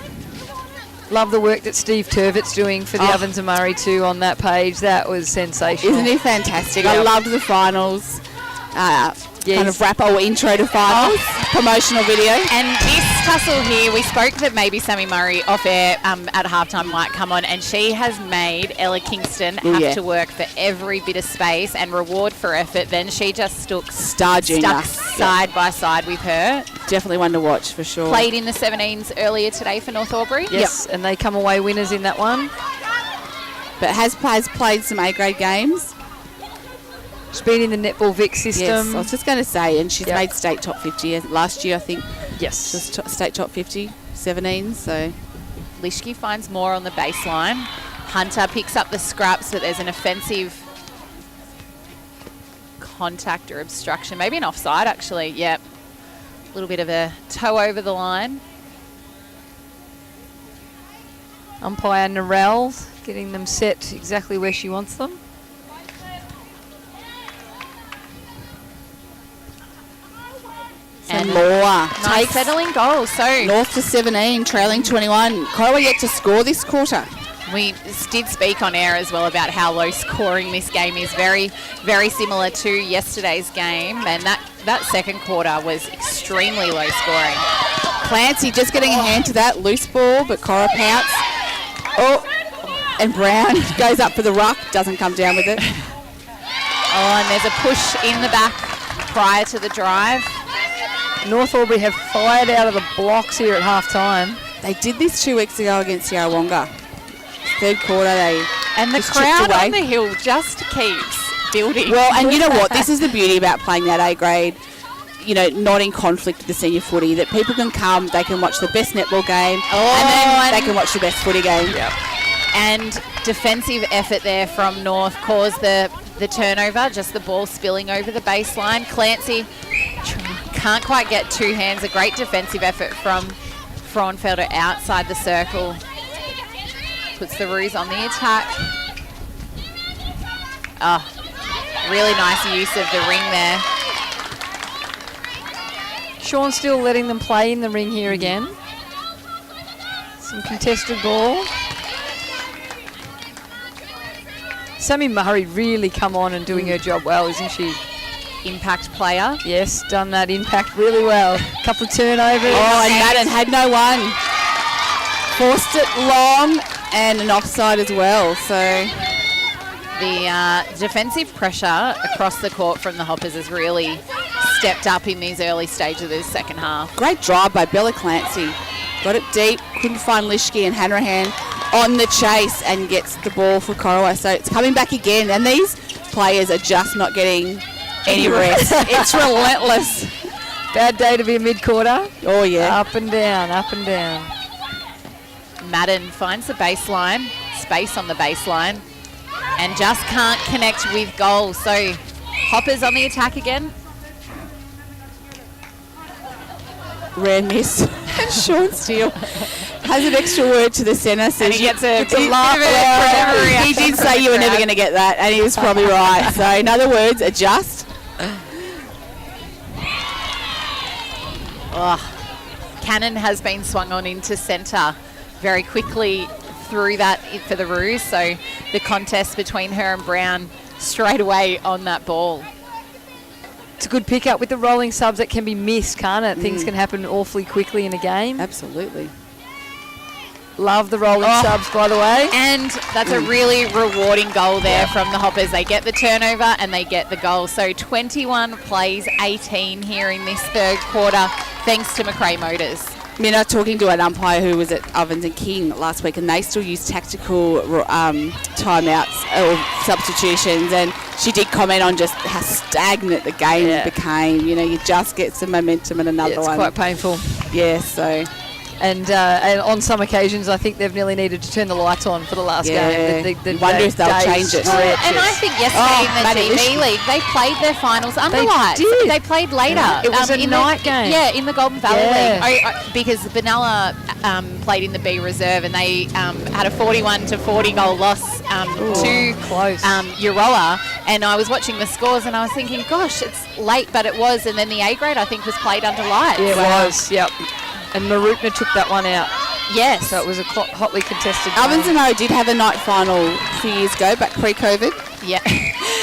Love the work that Steve Turvitt's doing for the Ovens and Murray too on that page. That was sensational. Isn't he fantastic? I loved the finals. Kind of wrap or intro to finals. Promotional video. And this tussle here, we spoke that maybe Sammy Murray off air at halftime might come on, and she has made Ella Kingston have to work for every bit of space and reward for effort. Then she just stuck side by side with her. Definitely one to watch for sure. Played in the 17s earlier today for North Albury. Yes, and they come away winners in that one. But has played some A-grade games. She's been in the Netball Vic system. Yes, I was just going to say, and she's made state top 50 last year, I think. Yes. Just state top 50, 17s, so Lischke finds more on the baseline. Hunter picks up the scraps, but there's an offensive contact or obstruction. Maybe an offside, actually. Yep. A little bit of a toe over the line. Umpire Narelle getting them set exactly where she wants them. And Law Nice takes settling goal. So North to 17, trailing 21. Corowa yet to score this quarter. we did speak on air as well about how low scoring this game is. Very, very similar to yesterday's game, and that second quarter was extremely low scoring. Clancy just getting a hand to that loose ball, but Cora pouts. Oh, and Brown goes up for the ruck, doesn't come down with it. Oh, and there's a push in the back prior to the drive. North Albury have fired out of the blocks here at half time. They did this 2 weeks ago against Yarrawonga. Third quarter, they and the just crowd chipped away. on the hill just keeps building. Well, and you know what? This is the beauty about playing that A grade. You know, not in conflict with the senior footy. That people can come, they can watch the best netball game, and then they can watch the best footy game. Yep. And defensive effort there from North caused the turnover, just the ball spilling over the baseline. Clancy can't quite get two hands. A great defensive effort from Frauenfelder outside the circle. Puts the Roos on the attack. Oh, really nice use of the ring there. Sean still letting them play in the ring here again. Some contested ball. Sammy Murray really come on and doing her job well, isn't she? Impact player. Yes, done that impact really well. Couple of turnovers. Oh, and Madden had no one. Forced it long and an offside as well. So the defensive pressure across the court from the Hoppers has really stepped up in these early stages of the second half. Great drive by Bella Clancy. Got it deep, couldn't find Lischke, and Hanrahan on the chase and gets the ball for Corowa. So it's coming back again, and these players are just not getting any rest. It's relentless. Bad day to be a mid-quarter. Oh, yeah. Up and down, up and down. Madden finds the baseline, space on the baseline, and just can't connect with goal. So Hoppers on the attack again. Rare miss. And Sean Steele has an extra word to the centre. Says And he gets a laugh. laugh. He did say you were never going to get that, and he was probably right. So in other words, adjust. Cannon has been swung on into centre very quickly through that for the Roos. So the contest between her and Brown straight away on that ball. It's a good pick-up with the rolling subs that can be missed, can't it? Things can happen awfully quickly in a game. Absolutely. Love the rolling subs, by the way. And that's a really rewarding goal there from the Hoppers. They get the turnover and they get the goal. So 21 plays, 18 here in this third quarter, thanks to McRae Motors. Minna talking to an umpire who was at Ovens and King last week, and they still use tactical timeouts or substitutions, and she did comment on just how stagnant the game became. You know, you just get some momentum and another one. It's quite painful. Yeah, so... And on some occasions, I think they've nearly needed to turn the lights on for the last game. Wonder if they'll change it. And I think yesterday in the GB League, they played their finals under lights. They played later. It was a night game. Yeah, in the Golden Valley League. Because Benalla played in the B Reserve, and they had a 41-40 goal loss to Euroa. And I was watching the scores, and I was thinking, gosh, it's late, but it was. And then the A grade, I think, was played under lights. Yeah, it was. Yep. And Marupna took that one out. Yes. So it was a hotly contested Ovens and O did have a night final a few years ago, back pre-COVID. Yeah.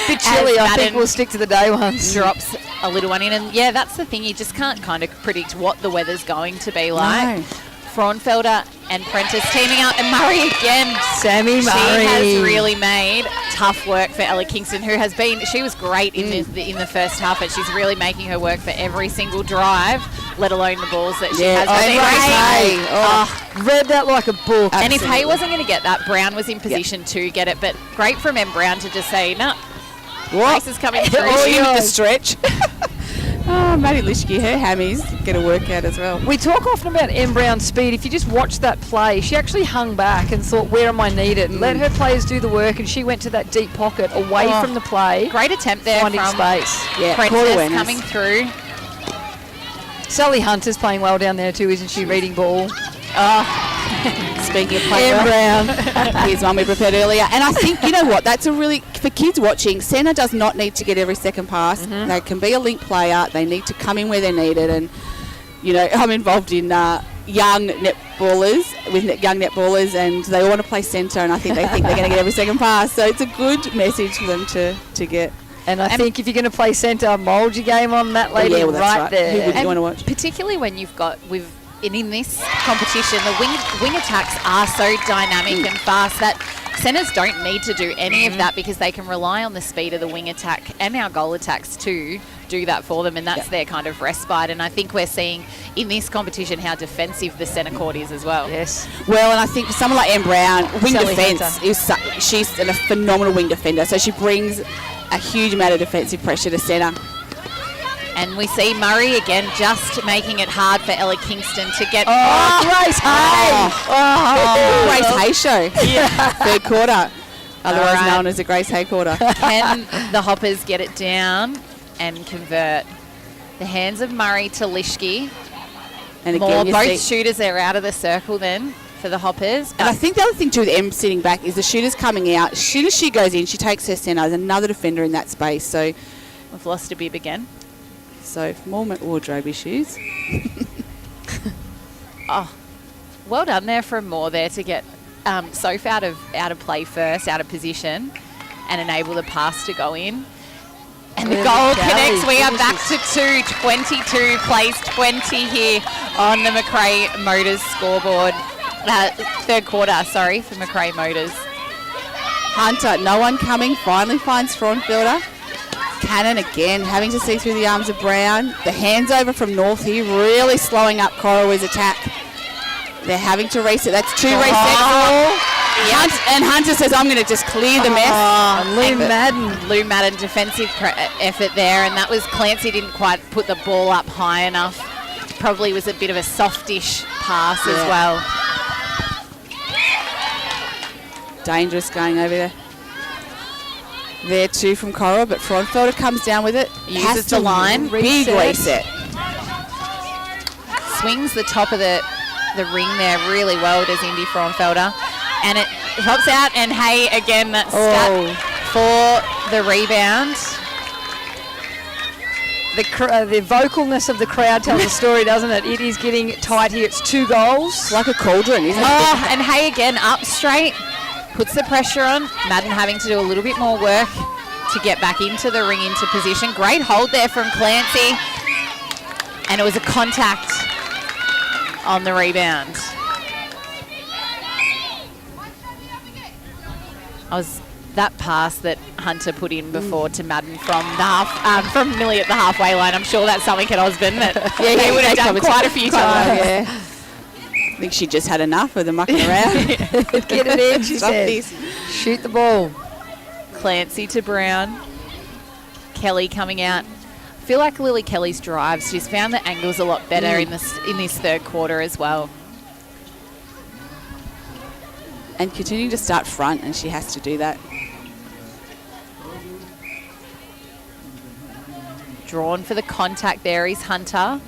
Bit chilly, I think we'll stick to the day ones. Drops a little one in. And, yeah, that's the thing. You just can't kind of predict what the weather's going to be like. No. Frauenfelder and Prentice teaming up, and Murray again. Sammy Murray. She has really made tough work for Ella Kingston, who has been, she was great in the first half, but she's really making her work for every single drive, let alone the balls that she has. Read that like a book. And if Hay wasn't going to get that, Brown was in position to get it, but great from M. Brown to just say, no, race is coming through. She with the stretch. Oh, Maddie Lischke, her hammies get a workout as well. We talk often about Em Brown's speed. If you just watch that play, she actually hung back and thought, where am I needed? And let her players do the work, and she went to that deep pocket away from the play. Great attempt there finding from space. Yeah, Princess coming through. Sally Hunter's playing well down there too, isn't she? Reading ball. Speaking of playing Brown, here's one we prepared earlier. And I think, you know what, that's a really, for kids watching, centre does not need to get every second pass. They can be a link player. They need to come in where they're needed. And, you know, I'm involved in young netballers, and they all want to play centre, and I think they think they're going to get every second pass. So it's a good message for them to get. And I think if you're going to play centre, mould your game on that lady right there. Who would you want to watch? Particularly when you've got, in this competition, the wing attacks are so dynamic and fast that centres don't need to do any of that, because they can rely on the speed of the wing attack and our goal attacks to do that for them, and that's their kind of respite. And I think we're seeing in this competition how defensive the centre court is as well. Yes. Well, and I think for someone like Em Brown, wing Sally defence she's a phenomenal wing defender, so she brings a huge amount of defensive pressure to centre. And we see Murray again just making it hard for Ella Kingston to get... Grace Hay! Grace Hay show. Third quarter. Otherwise known as a Grace Hay quarter. Can the Hoppers get it down and convert? The hands of Murray to Lischke. And again, both shooters are out of the circle then for the Hoppers. And I think the other thing too with Em sitting back is the shooter's coming out. As soon as she goes in, she takes her centre. There's another defender in that space. So we've lost a bib again. So more wardrobe issues. Well done there from Moore there to get Soph out of play first, out of position, and enable the pass to go in. And the goal connects. We are back to 22 plays 20 here on the McRae Motors scoreboard. Third quarter, for McRae Motors. Hunter, no one coming, finally finds Fraunfelder. Cannon again, having to see through the arms of Brown. The hands over from North here, really slowing up Corowa's attack. They're having to reset. That's two resets. And Hunter says, I'm going to just clear the mess. Lou Madden defensive effort there, and that was Clancy didn't quite put the ball up high enough. Probably was a bit of a softish pass as well. Dangerous going over there. There too from Corowa, but Fraunfelder comes down with it. Uses the line. Big reset. Swings the top of the ring there really well, does Indy Fraunfelder. And it pops out, and Hay again, that's stat for the rebound. The vocalness of the crowd tells a story, doesn't it? It is getting tight here. It's 2 goals. Like a cauldron, isn't it? And Hay again up straight. Puts the pressure on. Madden having to do a little bit more work to get back into the ring, into position. Great hold there from Clancy. And it was a contact on the rebound. That pass that Hunter put in before to Madden from from Millie at the halfway line. I'm sure that's something at Osborne that they would have done quite a few times. I think she just had enough of the mucking around. Get it in, she says. Shoot the ball. Clancy to Brown. Kelly coming out. I feel like Lily Kelly's drives, she's found the angles a lot better in this third quarter as well. And continuing to start front, and she has to do that. Drawn for the contact there is Hunter.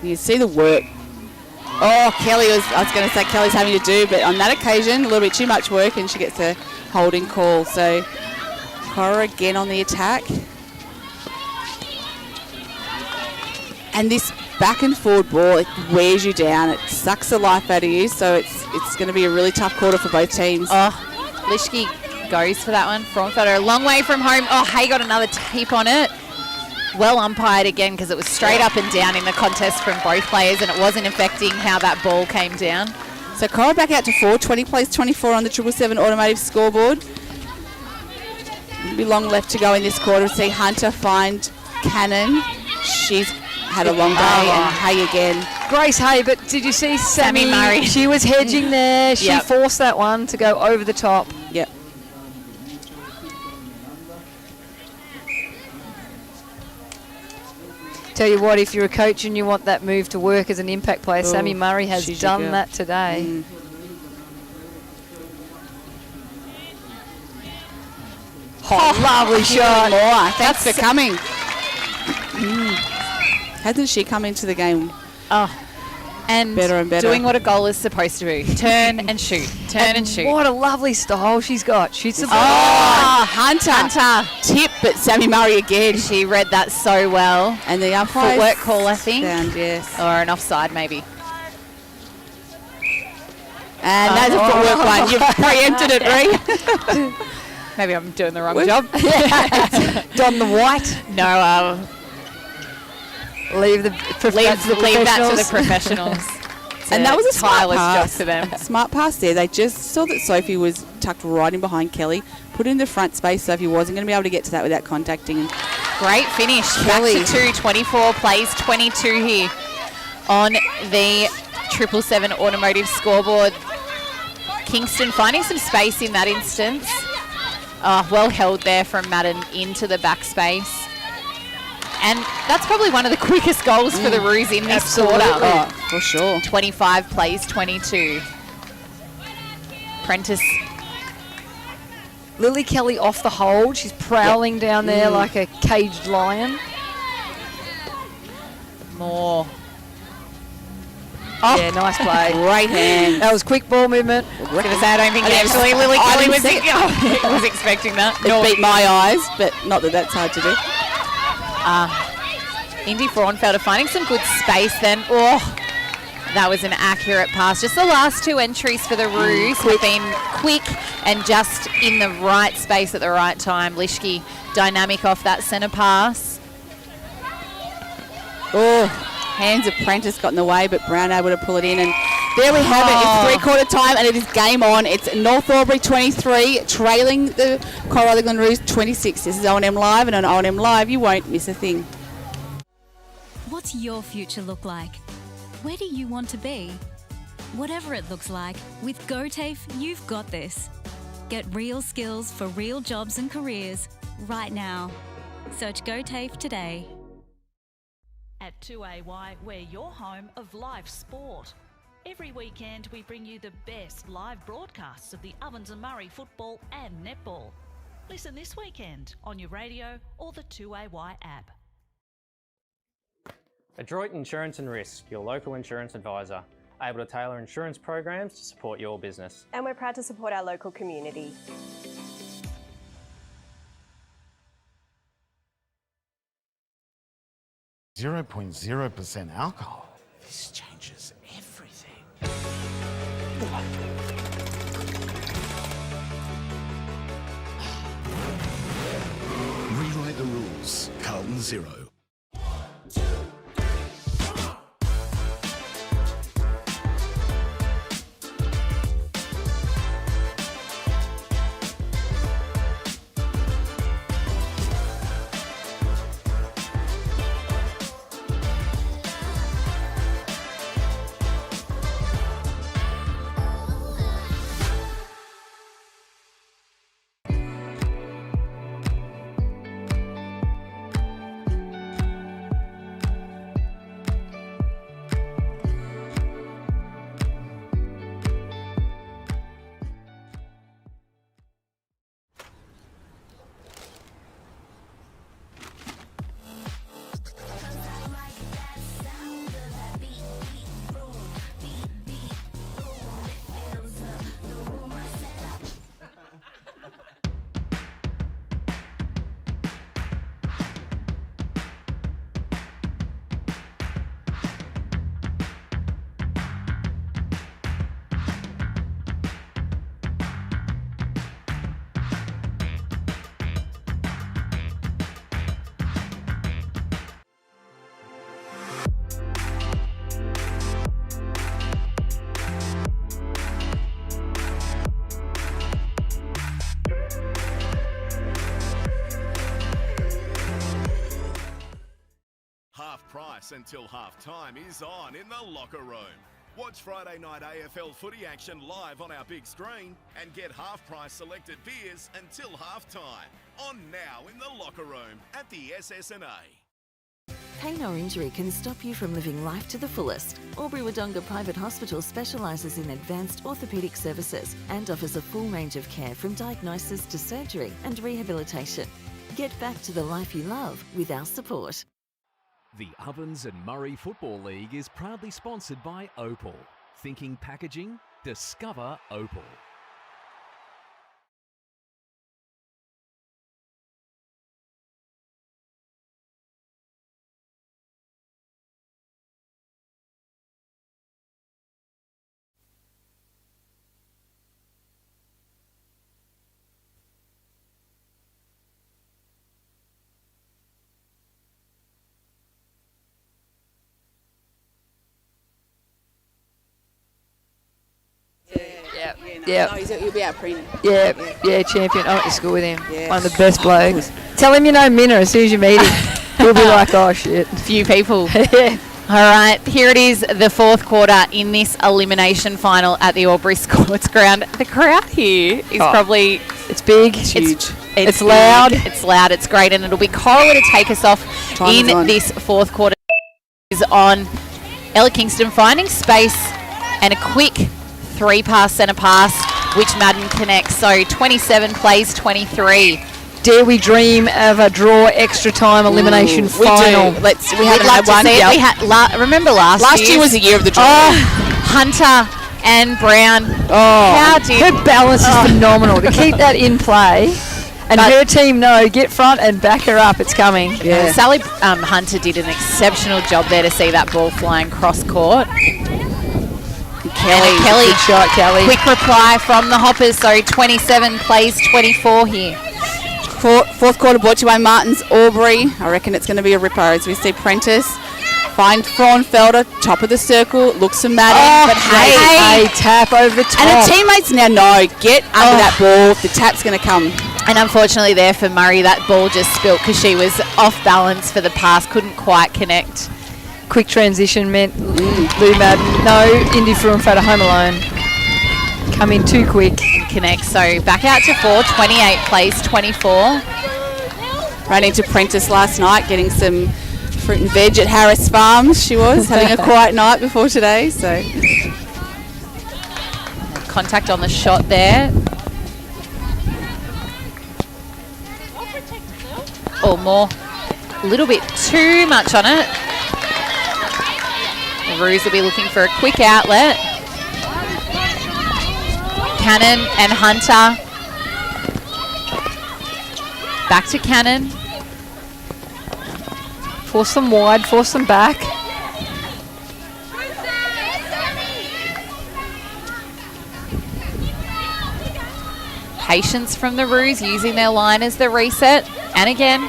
You see the work. Kelly I was going to say Kelly's having to do, but on that occasion, a little bit too much work, and she gets a holding call. So Corowa again on the attack. And this back and forward ball, it wears you down. It sucks the life out of you. So it's going to be a really tough quarter for both teams. Lischke goes for that one. Fraunfelder a long way from home. Hay got another tape on it. Well umpired again, because it was straight up and down in the contest from both players, and it wasn't affecting how that ball came down. So Corowa back out to 4. 20 plays 24 on the 777 automotive scoreboard. Won't be long left to go in this quarter. See Hunter find Cannon. She's had a long day, and Hay again. Grace Hay, but did you see Sammy Murray? She was hedging there. She forced that one to go over the top. Yep. Tell you what, if you're a coach and you want that move to work as an impact player, Oh, Sammy Murray has she's your done girl. that today. Oh, lovely shot. More. Thanks for coming. Hasn't she come into the game And better and better? doing what a goal is supposed to do. Turn and shoot. Turn and shoot. What a lovely style she's got. Shoots the ball. Hunter. Tip, but Sammy Murray again. She read that so well. And the umpire Footwork call, I think. Down, yes. Or an offside, maybe. And that's a footwork one. You've preempted it, Ree. Maybe I'm doing the wrong job. Don the white. No, Leave leave that to the professionals. And that was a smart tireless job pass for them. Smart pass there. They just saw that Sophie was tucked right in behind Kelly, put it in the front space. Sophie wasn't going to be able to get to that without contacting. And Great finish. Kelly. Back to 2, 24 plays 22 here on the 777 automotive scoreboard. Kingston finding some space in that instance. Well held there from Madden into the backspace. And that's probably one of the quickest goals for the Roos in this quarter. Oh, for sure. 25 plays 22. Prentice. Lily Kelly off the hold. She's prowling down there like a caged lion. More. Oh, yeah, nice play. Great hand. That was quick ball movement. I was going to say, I don't think actually Lily Kelly was expecting that. It beat my eyes, but not that that's hard to do. Indy Fraunfelder finding some good space then. Oh, that was an accurate pass. Just the last two entries for the Roos have been quick and just in the right space at the right time. Lischke dynamic off that centre pass. Oh, hands of Prentice got in the way, but Brown able to pull it in. And there we have it. It's three-quarter time, and it is game on. It's North Albury 23, trailing the Corowa-Rutherglen Roos 26. This is O&M Live, and on O&M Live, you won't miss a thing. What's your future look like? Where do you want to be? Whatever it looks like, with GoTAFE, you've got this. Get real skills for real jobs and careers right now. Search GoTAFE today. At 2AY, we're your home of live sport. Every weekend we bring you the best live broadcasts of the Ovens and Murray football and netball. Listen this weekend on your radio or the 2AY app. Adroit Insurance and Risk, your local insurance advisor, able to tailor insurance programs to support your business. And we're proud to support our local community. .0% alcohol. This changes everything. Rewrite the rules. Carlton 0. Price until half-time is on in the locker room. Watch Friday night AFL footy action live on our big screen and get half-price selected beers until half-time. On now in the locker room at the SS&A. Pain or injury can stop you from living life to the fullest. Albury-Wodonga Private Hospital specialises in advanced orthopaedic services and offers a full range of care from diagnosis to surgery and rehabilitation. Get back to the life you love with our support. The Ovens and Murray Football League is proudly sponsored by Opal. Thinking packaging? Discover Opal. Yeah. He'll be our pre. Yeah, champion. I went to school with him. Yeah. One of the best blokes. Tell him you know Minna as soon as you meet him. He'll be like, oh, shit. Few people. Yeah. All right, here it is, the fourth quarter in this elimination final at the Albury Sports Ground. The crowd here is probably... It's big. It's huge. It's loud. It's loud. It's great. And it'll be Corowa to take us off in this fourth quarter. Is on Ella Kingston finding space and a quick 3-pass centre pass, which Madden connects. So 27 plays 23. Dare we dream of a draw extra time elimination final? We haven't had one. Yep. We had remember last year was the year of the draw. Hunter and Brown. Her balance is phenomenal. To keep that in play and her team know, get front and back her up. It's coming. Yeah. Sally Hunter did an exceptional job there to see that ball flying cross court. Kelly. Good shot, Kelly. Quick reply from the Hoppers. So 27 plays 24 here. Fourth quarter brought to you by Martin's Albury. I reckon it's going to be a ripper as we see Prentice find Frauenfelder, top of the circle, looks for Madden, but hey, tap over the top. And her teammates now know, get under that ball, the tap's going to come. And unfortunately there for Murray, that ball just spilt because she was off balance for the pass, couldn't quite connect. Quick transition meant Lou Madden. No, Indy Frauenfelder home alone. Come in too quick. Connect. So back out to 4, 28 plays 24. Ran into Prentice last night getting some fruit and veg at Harris Farms. She was having a quiet night before today. So contact on the shot there. More. A little bit too much on it. Roos will be looking for a quick outlet. Cannon and Hunter. Back to Cannon. Force them wide, force them back. Patience from the Roos, using their line as the reset. And again.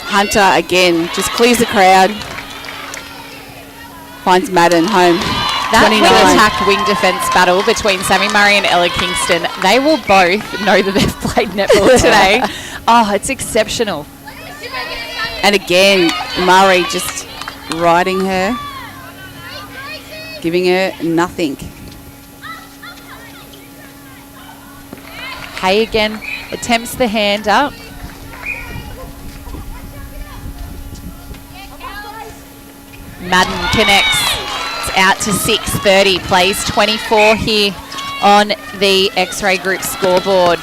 Hunter again, just clears the crowd. Finds Madden home. That wing-attack, wing defence battle between Sammy Murray and Ella Kingston, they will both know that they've played netball today. It's exceptional. And again, Murray just riding her, giving her nothing. Hay again attempts the hand up. Madden connects. It's out to 6:30. Plays 24 here on the X-Ray Group scoreboard.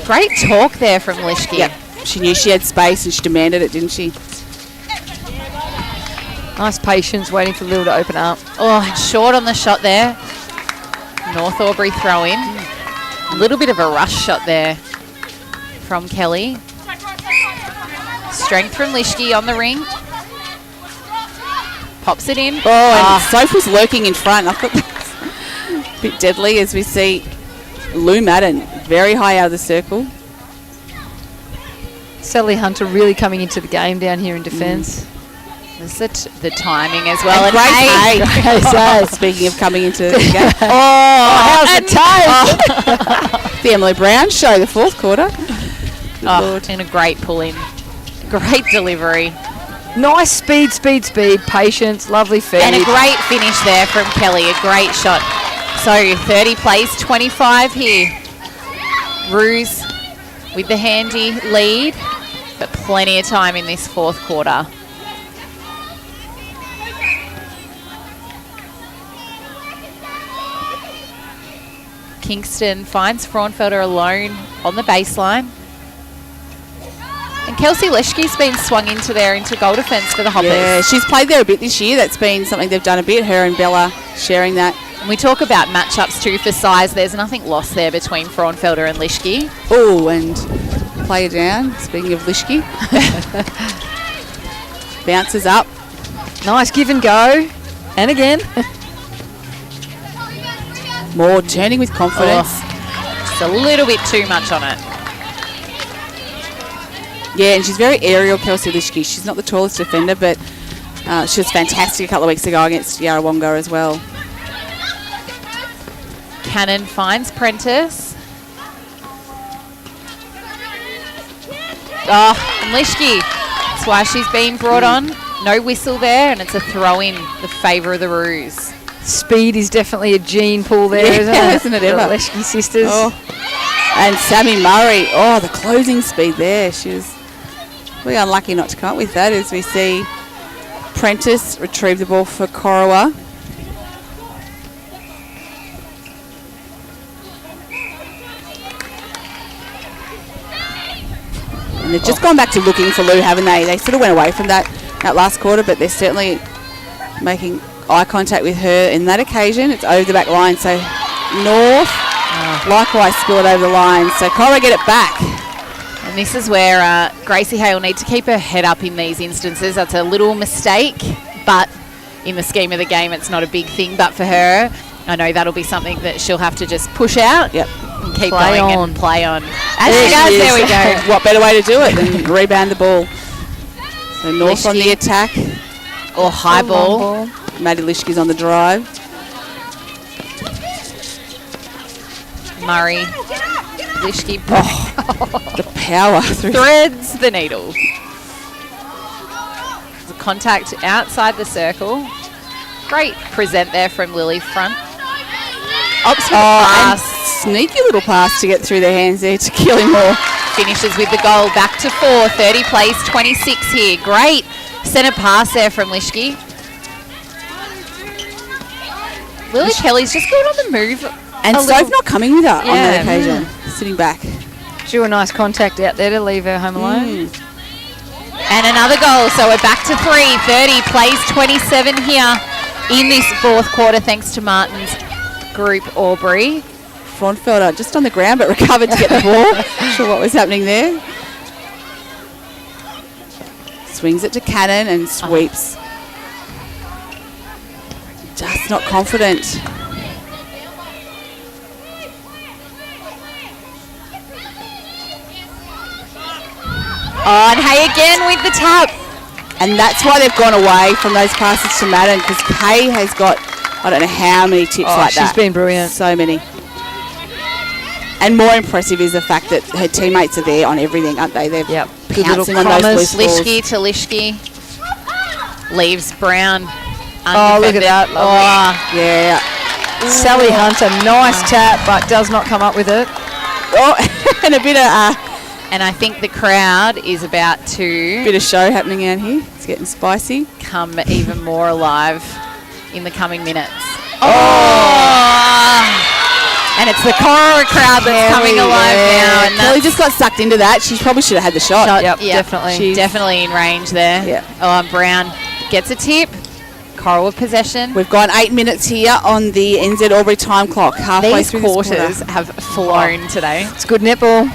Great talk there from Lishke. Yep. She knew she had space and she demanded it, didn't she? Nice patience, waiting for Lil to open up. And short on the shot there. North Albury throw in. A little bit of a rush shot there from Kelly. Strength from Lishke on the ring. Pops it in. And Soph was lurking in front. I thought that was a bit deadly as we see Lou Madden very high out of the circle. Sally Hunter really coming into the game down here in defence. This is the timing as well. And great speaking of coming into the game. How's the time? The Emily Brown show, the fourth quarter. And a great pull-in. Great delivery. Nice speed, patience, lovely feed. And a great finish there from Kelly, a great shot. So 30 plays 25 here. Roos with the handy lead. but plenty of time in this fourth quarter. Kingston finds Fraunfelder alone on the baseline. And Kelsey Leschke's been swung into goal defence for the Hoppers. Yeah, she's played there a bit this year. That's been something they've done a bit, her and Bella sharing that. And we talk about matchups too for size. There's nothing lost there between Fraunfelder and Leschke. Oh, and player down, speaking of Leschke. Bounces up. Nice give and go. And again. More turning with confidence. Just a little bit too much on it. Yeah, and she's very aerial, Kelsey Leschke. She's not the tallest defender, but she was fantastic a couple of weeks ago against Yarrawonga as well. Cannon finds Prentice. And Leschke. That's why she's been brought on. No whistle there, and it's a throw in the favour of the Roos. Speed is definitely a gene pool there, isn't it? Ever? The Leschke sisters. Oh. And Sammy Murray. Oh, the closing speed there. She was really unlucky not to come up with that, as we see Prentice retrieve the ball for Corowa. And they've just gone back to looking for Lou, haven't they? They sort of went away from that last quarter, but they're certainly making eye contact with her in that occasion. It's over the back line, so North likewise spilled over the line. So Corowa get it back. And this is where Gracie Hay will need to keep her head up in these instances. That's a little mistake, but in the scheme of the game, it's not a big thing. But for her, I know that'll be something that she'll have to just push out. Yep. And keep going and play on. As she does, there we go. What better way to do it than rebound the ball? So North on the attack. Or high ball. Maddie Leschke's on the drive. Murray. Leschke. The power through. Threads the needle. The contact outside the circle. Great present there from Lily front. Ops pass. Sneaky little pass to get through their hands there to Killimore. Finishes with the goal. Back to 4. 30 plays 26 here. Great centre pass there from Leschke. Lily Kelly's just going on the move. And Soph not coming with her on that occasion. Sitting back. Drew a nice contact out there to leave her home alone. And another goal. So we're back to 3. 30 plays 27 here in this fourth quarter, thanks to Martin's group, Albury. Fraunfelder just on the ground but recovered to get the ball. Not sure what was happening there. Swings it to Cannon and sweeps. Just not confident. Oh, and Hay again with the tap. And that's why they've gone away from those passes to Madden, because Kay has got, I don't know how many tips like that. She's been brilliant. So many. And more impressive is the fact that her teammates are there on everything, aren't they? They're pouncing on those loose balls. Leschke to Leschke. Leaves Brown. Oh, look at that. Oh, yeah. Sally Hunter, nice tap, but does not come up with it. Oh, and a bit of... and I think the crowd is about to... bit of show happening out here. It's getting spicy. Come even more alive in the coming minutes. And it's the Corowa crowd that's coming alive now. And Kelly just got sucked into that. She probably should have had the shot. Yep, definitely. She's definitely in range there. Yeah. Oh, and Brown gets a tip. Corowa possession. We've got 8 minutes here on the NZ Albury time clock. Halfway through quarters this have flown today. It's good netball.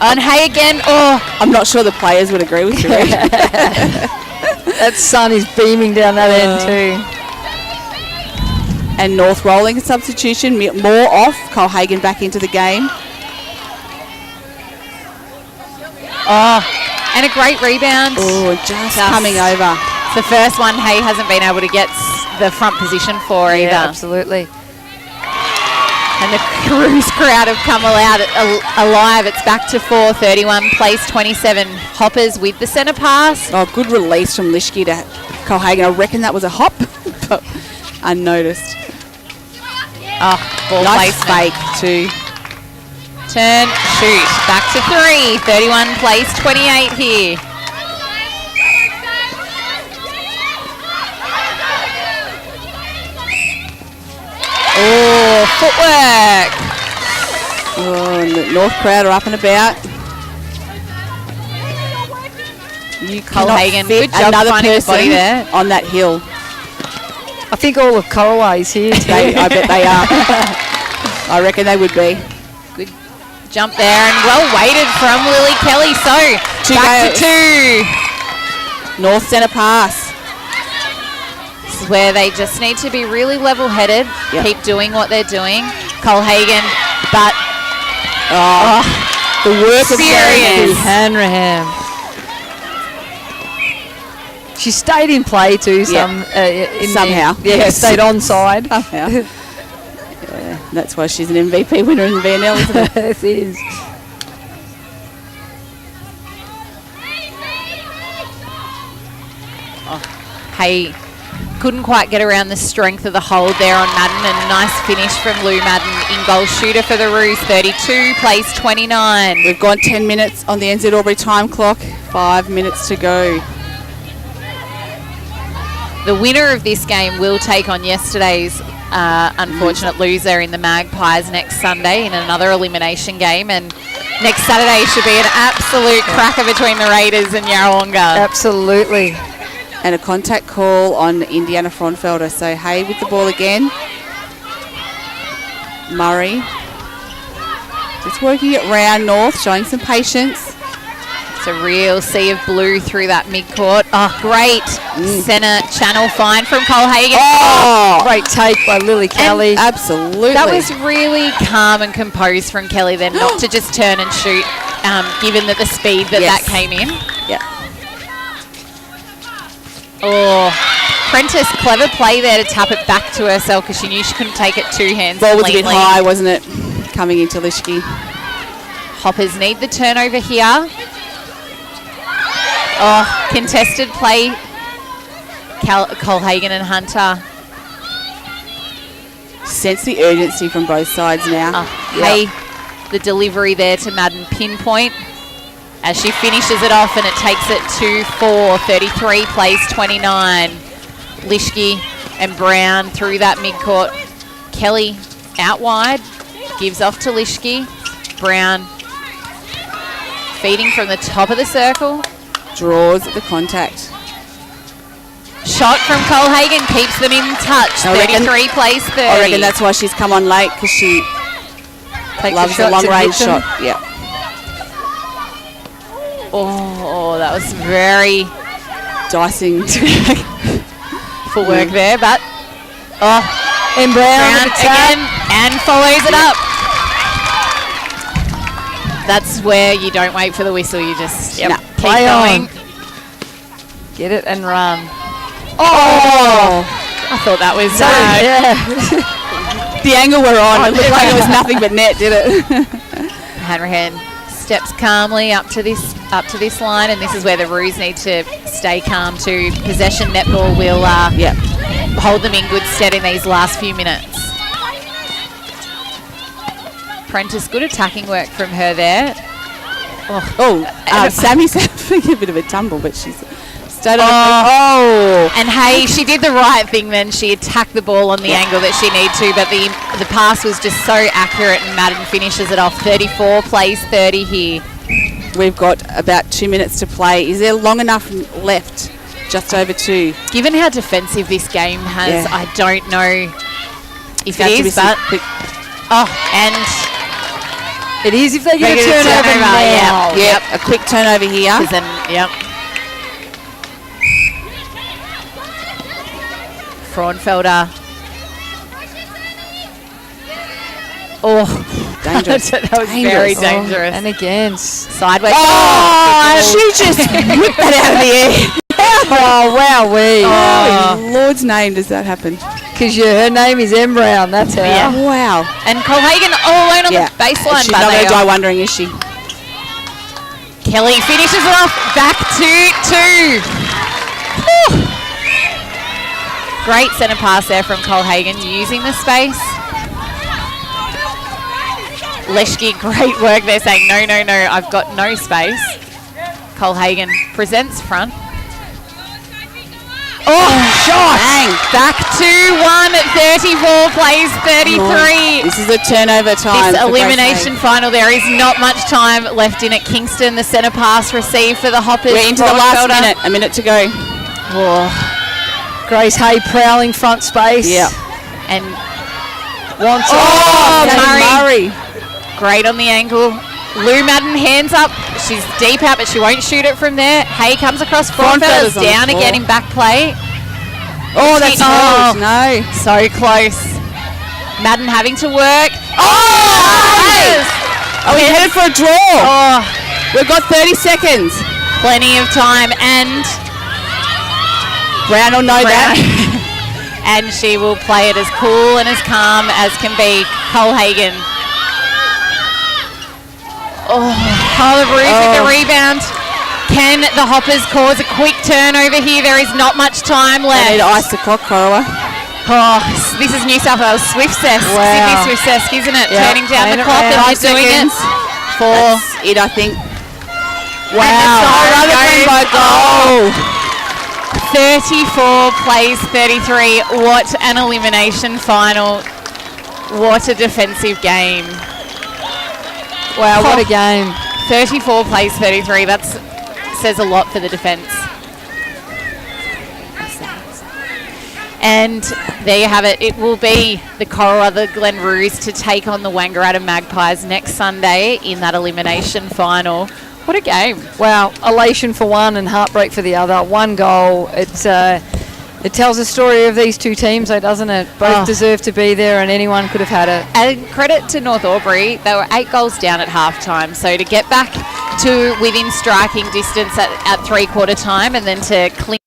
And Hay again. Oh, I'm not sure the players would agree with you. That sun is beaming down that end too. And North rolling a substitution. More off. Cole Hagan back into the game. Oh, and a great rebound. Oh, just coming over. It's the first one Hay hasn't been able to get the front position for either. Yeah, absolutely. And the Roos crowd have come alive. It's back to 4. 31 plays 27. Hoppers with the centre pass. Oh, good release from Leschke to Cole Hagan. I reckon that was a hop, but unnoticed. Oh, ball nice placement. fake Turn, shoot. Back to 3. 31 plays 28 here. Oh, footwork. Oh, and the North crowd are up and about. You cannot Hagen, fit good job another finding the person body there. on that hill. I think all of Corowa is here. I bet they are. I reckon they would be. Good jump there and well weighted from Lily Kelly. So back to 2. North centre pass. This is where they just need to be really level-headed. Yep. Keep doing what they're doing. Colhagen, but the work of serious. Hanrahan. She stayed in play too. Somehow. Stayed onside. Somehow. Yeah, that's why she's an MVP winner in VNL, isn't it? It is. Hey, couldn't quite get around the strength of the hold there on Madden, and a nice finish from Lou Madden in goal shooter for the Roos. 32 plays 29. We've gone 10 minutes on the NZ Albury time clock. 5 minutes to go. The winner of this game will take on yesterday's unfortunate loser in the Magpies next Sunday in another elimination game, and next Saturday should be an absolute cracker between the Raiders and Yarrawonga. Absolutely. And a contact call on Indiana Fronfelder. So Hay with the ball again. Murray just working it round North, showing some patience. It's a real sea of blue through that mid-court. Oh, great centre channel find from Colhagen. Oh, great take by Lily Kelly. Absolutely. That was really calm and composed from Kelly then, not to just turn and shoot, given that the speed that came in. Yeah. Oh, Prentice, clever play there to tap it back to herself because she knew she couldn't take it 2 hands. Ball was cleanly. a bit high, wasn't it? Coming into Lishke. Hoppers need the turnover here. Oh, contested play. Colhagen and Hunter. Sense the urgency from both sides now. Hey, the delivery there to Madden pinpoint as she finishes it off, and it takes it to 4. 33 plays 29. Lishke and Brown through that midcourt. Kelly out wide, gives off to Lishke. Brown feeding from the top of the circle. Draws the contact. Shot from Colhagen keeps them in touch. 33 plays 30. I reckon that's why she's come on late, because she loves a long range shot. Yeah. Oh, that was very dicing footwork there, but and Brown again and follows it up. That's where you don't wait for the whistle. You just keep play going. On. Get it and run. Oh! I thought that was the angle we're on. It looked like it was nothing but net, did it? Hanrahan steps calmly up to this line, and this is where the Roos need to stay calm too. Possession netball will hold them in good stead in these last few minutes. Prentice, good attacking work from her there. Sammy's having a bit of a tumble, but she's stayed on and hey, she did the right thing then. She attacked the ball on the angle that she needed to, but the pass was just so accurate, and Madden finishes it off. 34 plays 30 here. We've got about 2 minutes to play. Is there long enough left? Just over 2. Given how defensive this game has, I don't know if it is, but and it is if they get a turnover now. Yep, a quick turnover here. Frauenfelder. Oh, dangerous. That was very dangerous. And again, sideways. She just whipped that out of the air. Wowee. In Lord's name does that happen? Because her name is M. Brown, that's her. Yeah. Wow. And Colhagen all alone on the baseline. She's not going to die wondering, is she? Kelly finishes it off. Back to 2. Great centre pass there from Colhagen, using the space. Leschke, great work there, saying, no, I've got no space. Cole Hagan presents front. Shot! Bang. Back to 1, 34 plays 33. This is a turnover time. This elimination final, there is not much time left in it. Kingston, the centre pass received for the Hoppers. We're into the last minute. A minute to go. Grace Hay prowling front space. Yeah. And wants Murray. Great on the angle. Lou Madden, hands up. She's deep out, but she won't shoot it from there. Hay comes across. Frauenfelder's down again in back play. Oh, that's close. No. So close. Madden having to work. Are we headed for a draw? We've got 30 seconds. Plenty of time. And Brown will know that. And she will play it as cool and as calm as can be. Cole Hagan. The Roos with the rebound. Can the Hoppers cause a quick turnover here? There is not much time left. They need to ice the clock, Corowa. This is New South Wales Swift-Cesc. Wow. Sydney Swift-Cesc, isn't it? Yep. Turning down the Playing clock it and round. they're doing 5 it. That's it, I think. Wow. Rutherglen by goal. 34 plays 33. What an elimination final. What a defensive game. Wow, what a game. 34 plays 33. That says a lot for the defence. And there you have it. It will be the Corowa-Rutherglen Roos to take on the Wangaratta Magpies next Sunday in that elimination final. What a game. Wow, elation for one and heartbreak for the other. One goal. It tells a story of these two teams, though, doesn't it? Both deserve to be there and anyone could have had it. And credit to North Albury, they were 8 goals down at half-time. So to get back to within striking distance at three-quarter time and then to clean.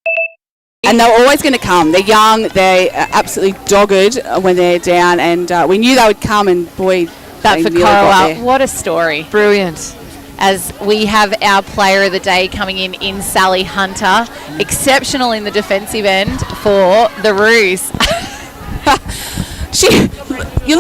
And they're always going to come. They're young. They're absolutely dogged when they're down. And we knew they would come. And boy, that for Corowa, what a story. Brilliant. As we have our player of the day coming in Sally Hunter. Exceptional in the defensive end for the Roos. You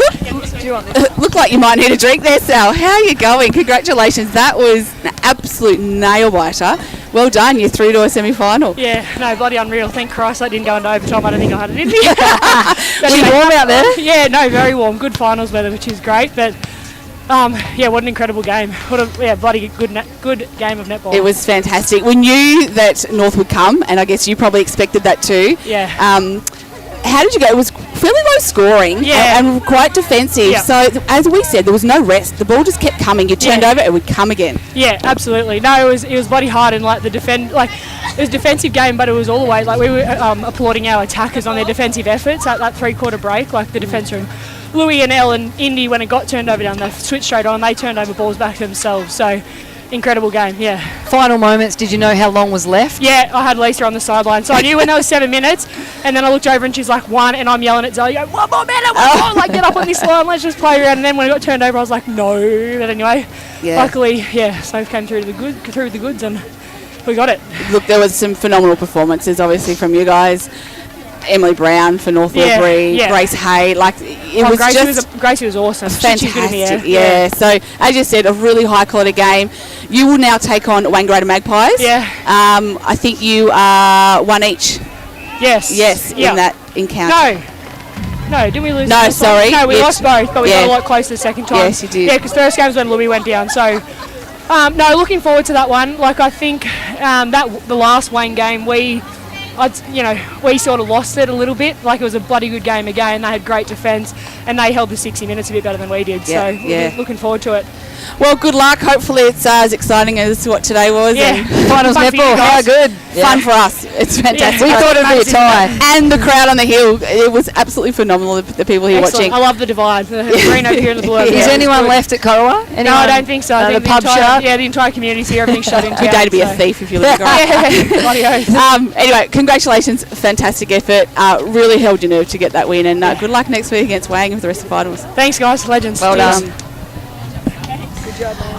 look like you might need a drink there, Sal. How are you going? Congratulations. That was an absolute nail-biter. Well done. You're through to a semi-final. Yeah, no, bloody unreal. Thank Christ I didn't go into overtime. I don't think I had it in me. Was it warm out there? Yeah, no, very warm. Good finals weather, which is great. But yeah, what an incredible game. What a bloody good game of netball. It was fantastic. We knew that North would come, and I guess you probably expected that too. Yeah. How did you go? It was fairly low scoring and quite defensive. Yeah. So, as we said, there was no rest. The ball just kept coming. You turned over, it would come again. Yeah, absolutely. No, it was bloody hard, and like it was a defensive game, but it was all the way like we were applauding our attackers on their defensive efforts at that three-quarter break. Like the defence room, Louis and Elle and Indy, when it got turned over down, they switched straight on. They turned over balls back themselves. So. Incredible game, yeah. Final moments, did you know how long was left? Yeah, I had Lisa on the sideline, so I knew when there was 7 minutes, and then I looked over and she's like 1, and I'm yelling at Zoe, go, 1 more minute, 1 more, like get up on this line, let's just play around. And then when it got turned over, I was like, no. But anyway, luckily, so we came through with the goods, and we got it. Look, there was some phenomenal performances, obviously, from you guys. Emily Brown for North Albury, Grace Hay, Gracie was awesome. Fantastic, yeah. So, as you said, a really high quality game. You will now take on Wangaratta Magpies. Yeah. I think you are 1 each. Yes. In that encounter. No, didn't we lose? No, sorry. No, we lost both, but we got a lot closer the second time. Yes, you did. Yeah, because first game's when Louis went down. So, no, looking forward to that one. Like I think the last Wayne game we sort of lost it a little bit. Like it was a bloody good game again. They had great defence and they held the 60 minutes a bit better than we did. Looking forward to it. Well, good luck. Hopefully it's as exciting as what today was. Yeah. And finals netball, how good. Fun for us. It's fantastic. We thought it'd be a tie. And the crowd on the hill, it was absolutely phenomenal, the people here watching. I love the divide. The green over here and the blue over Is anyone left at Corowa? No, I don't think so. I think the pub shut? Yeah, the entire community's here. Everything's shut in town. Good day to be a thief if you live in Corowa. Bloody oath. Anyway, congratulations. Fantastic effort. Really held your nerve to get that win. And good luck next week against Wang for the rest of the finals. Thanks, guys. Legends. Well done.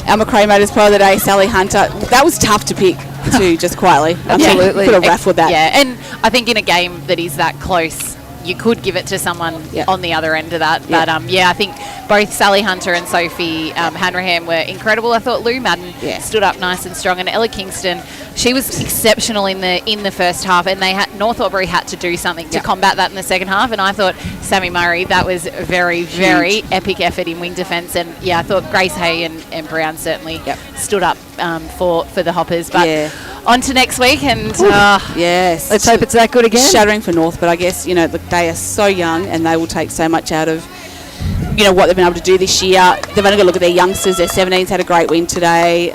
Our Macrae Motors Pro of the Day, Sally Hunter. That was tough to pick, too, just quietly. Absolutely. Could have raffled that. Yeah, and I think in a game that is that close, you could give it to someone on the other end of that. But, I think both Sally Hunter and Sophie Hanrahan were incredible. I thought Lou Madden stood up nice and strong, and Ella Kingston, she was exceptional in the first half, and North Albury had to do something to combat that in the second half. And I thought Sammy Murray, that was a very, very epic effort in wing defence. And I thought Grace Hay and Brown certainly stood up for the Hoppers. But on to next week, and yes, let's hope it's that good again. Shattering for North, but I guess they are so young, and they will take so much out of what they've been able to do this year. They've only got to look at their youngsters. Their 17s had a great win today.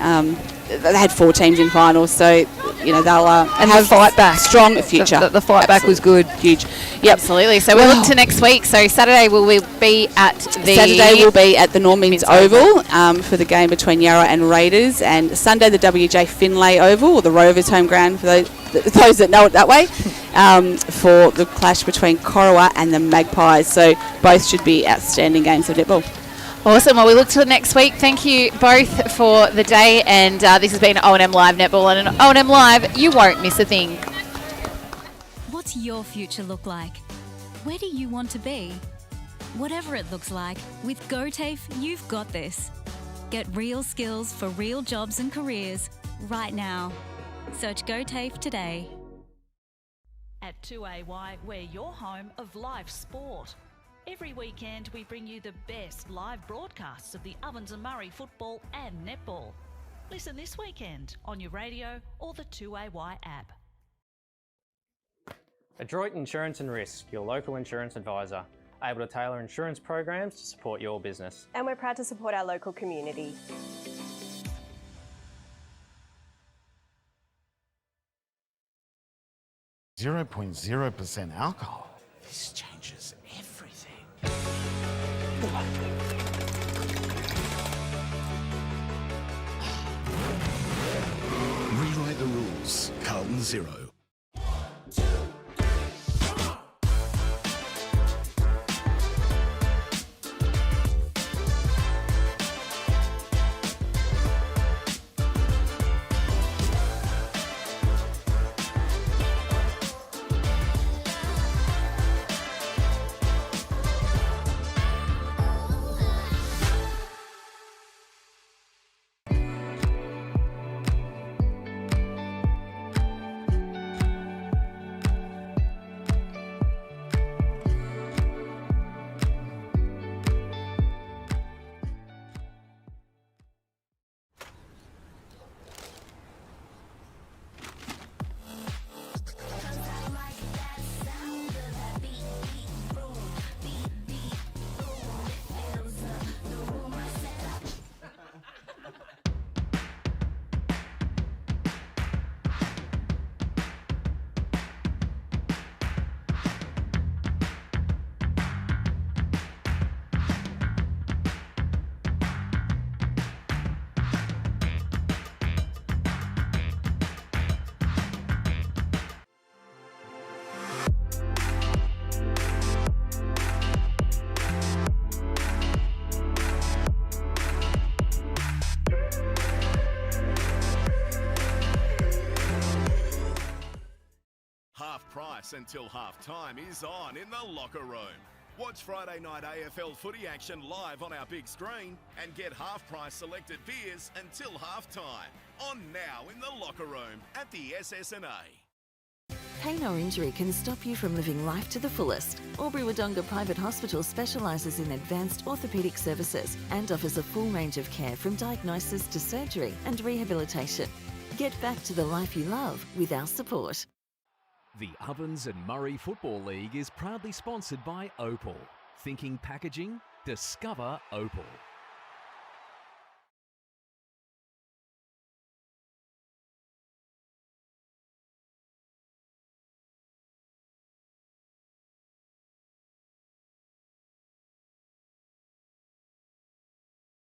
They had 4 teams in finals, so they'll have fight back. Strong future. The fight back was good, huge. Yep, absolutely. So we'll look to next week. So Saturday we'll be at the Normin's Oval for the game between Yarra and Raiders, and Sunday the WJ Finlay Oval, or the Rovers home ground for those that know it that way, for the clash between Corowa and the Magpies. So both should be outstanding games of netball. Awesome. Well, we look to next week. Thank you both for the day, and this has been O&M Live Netball, and on O&M Live, you won't miss a thing. What's your future look like? Where do you want to be? Whatever it looks like, with GoTAFE, you've got this. Get real skills for real jobs and careers right now. Search GoTAFE today. At 2AY, we're your home of live sport. Every weekend we bring you the best live broadcasts of the Ovens and Murray football and netball. Listen this weekend on your radio or the 2AY app. Adroit Insurance and Risk, your local insurance advisor, able to tailor insurance programs to support your business. And we're proud to support our local community. .0% alcohol. This changes everything. Rewrite the rules. Carlton 0. Price until half-time is on in the locker room. Watch Friday night AFL footy action live on our big screen and get half-price selected beers until half-time. On now in the locker room at the SS&A. Pain or injury can stop you from living life to the fullest. Albury-Wodonga Private Hospital specialises in advanced orthopaedic services and offers a full range of care from diagnosis to surgery and rehabilitation. Get back to the life you love with our support. The Ovens and Murray Football League is proudly sponsored by Opal. Thinking packaging? Discover Opal.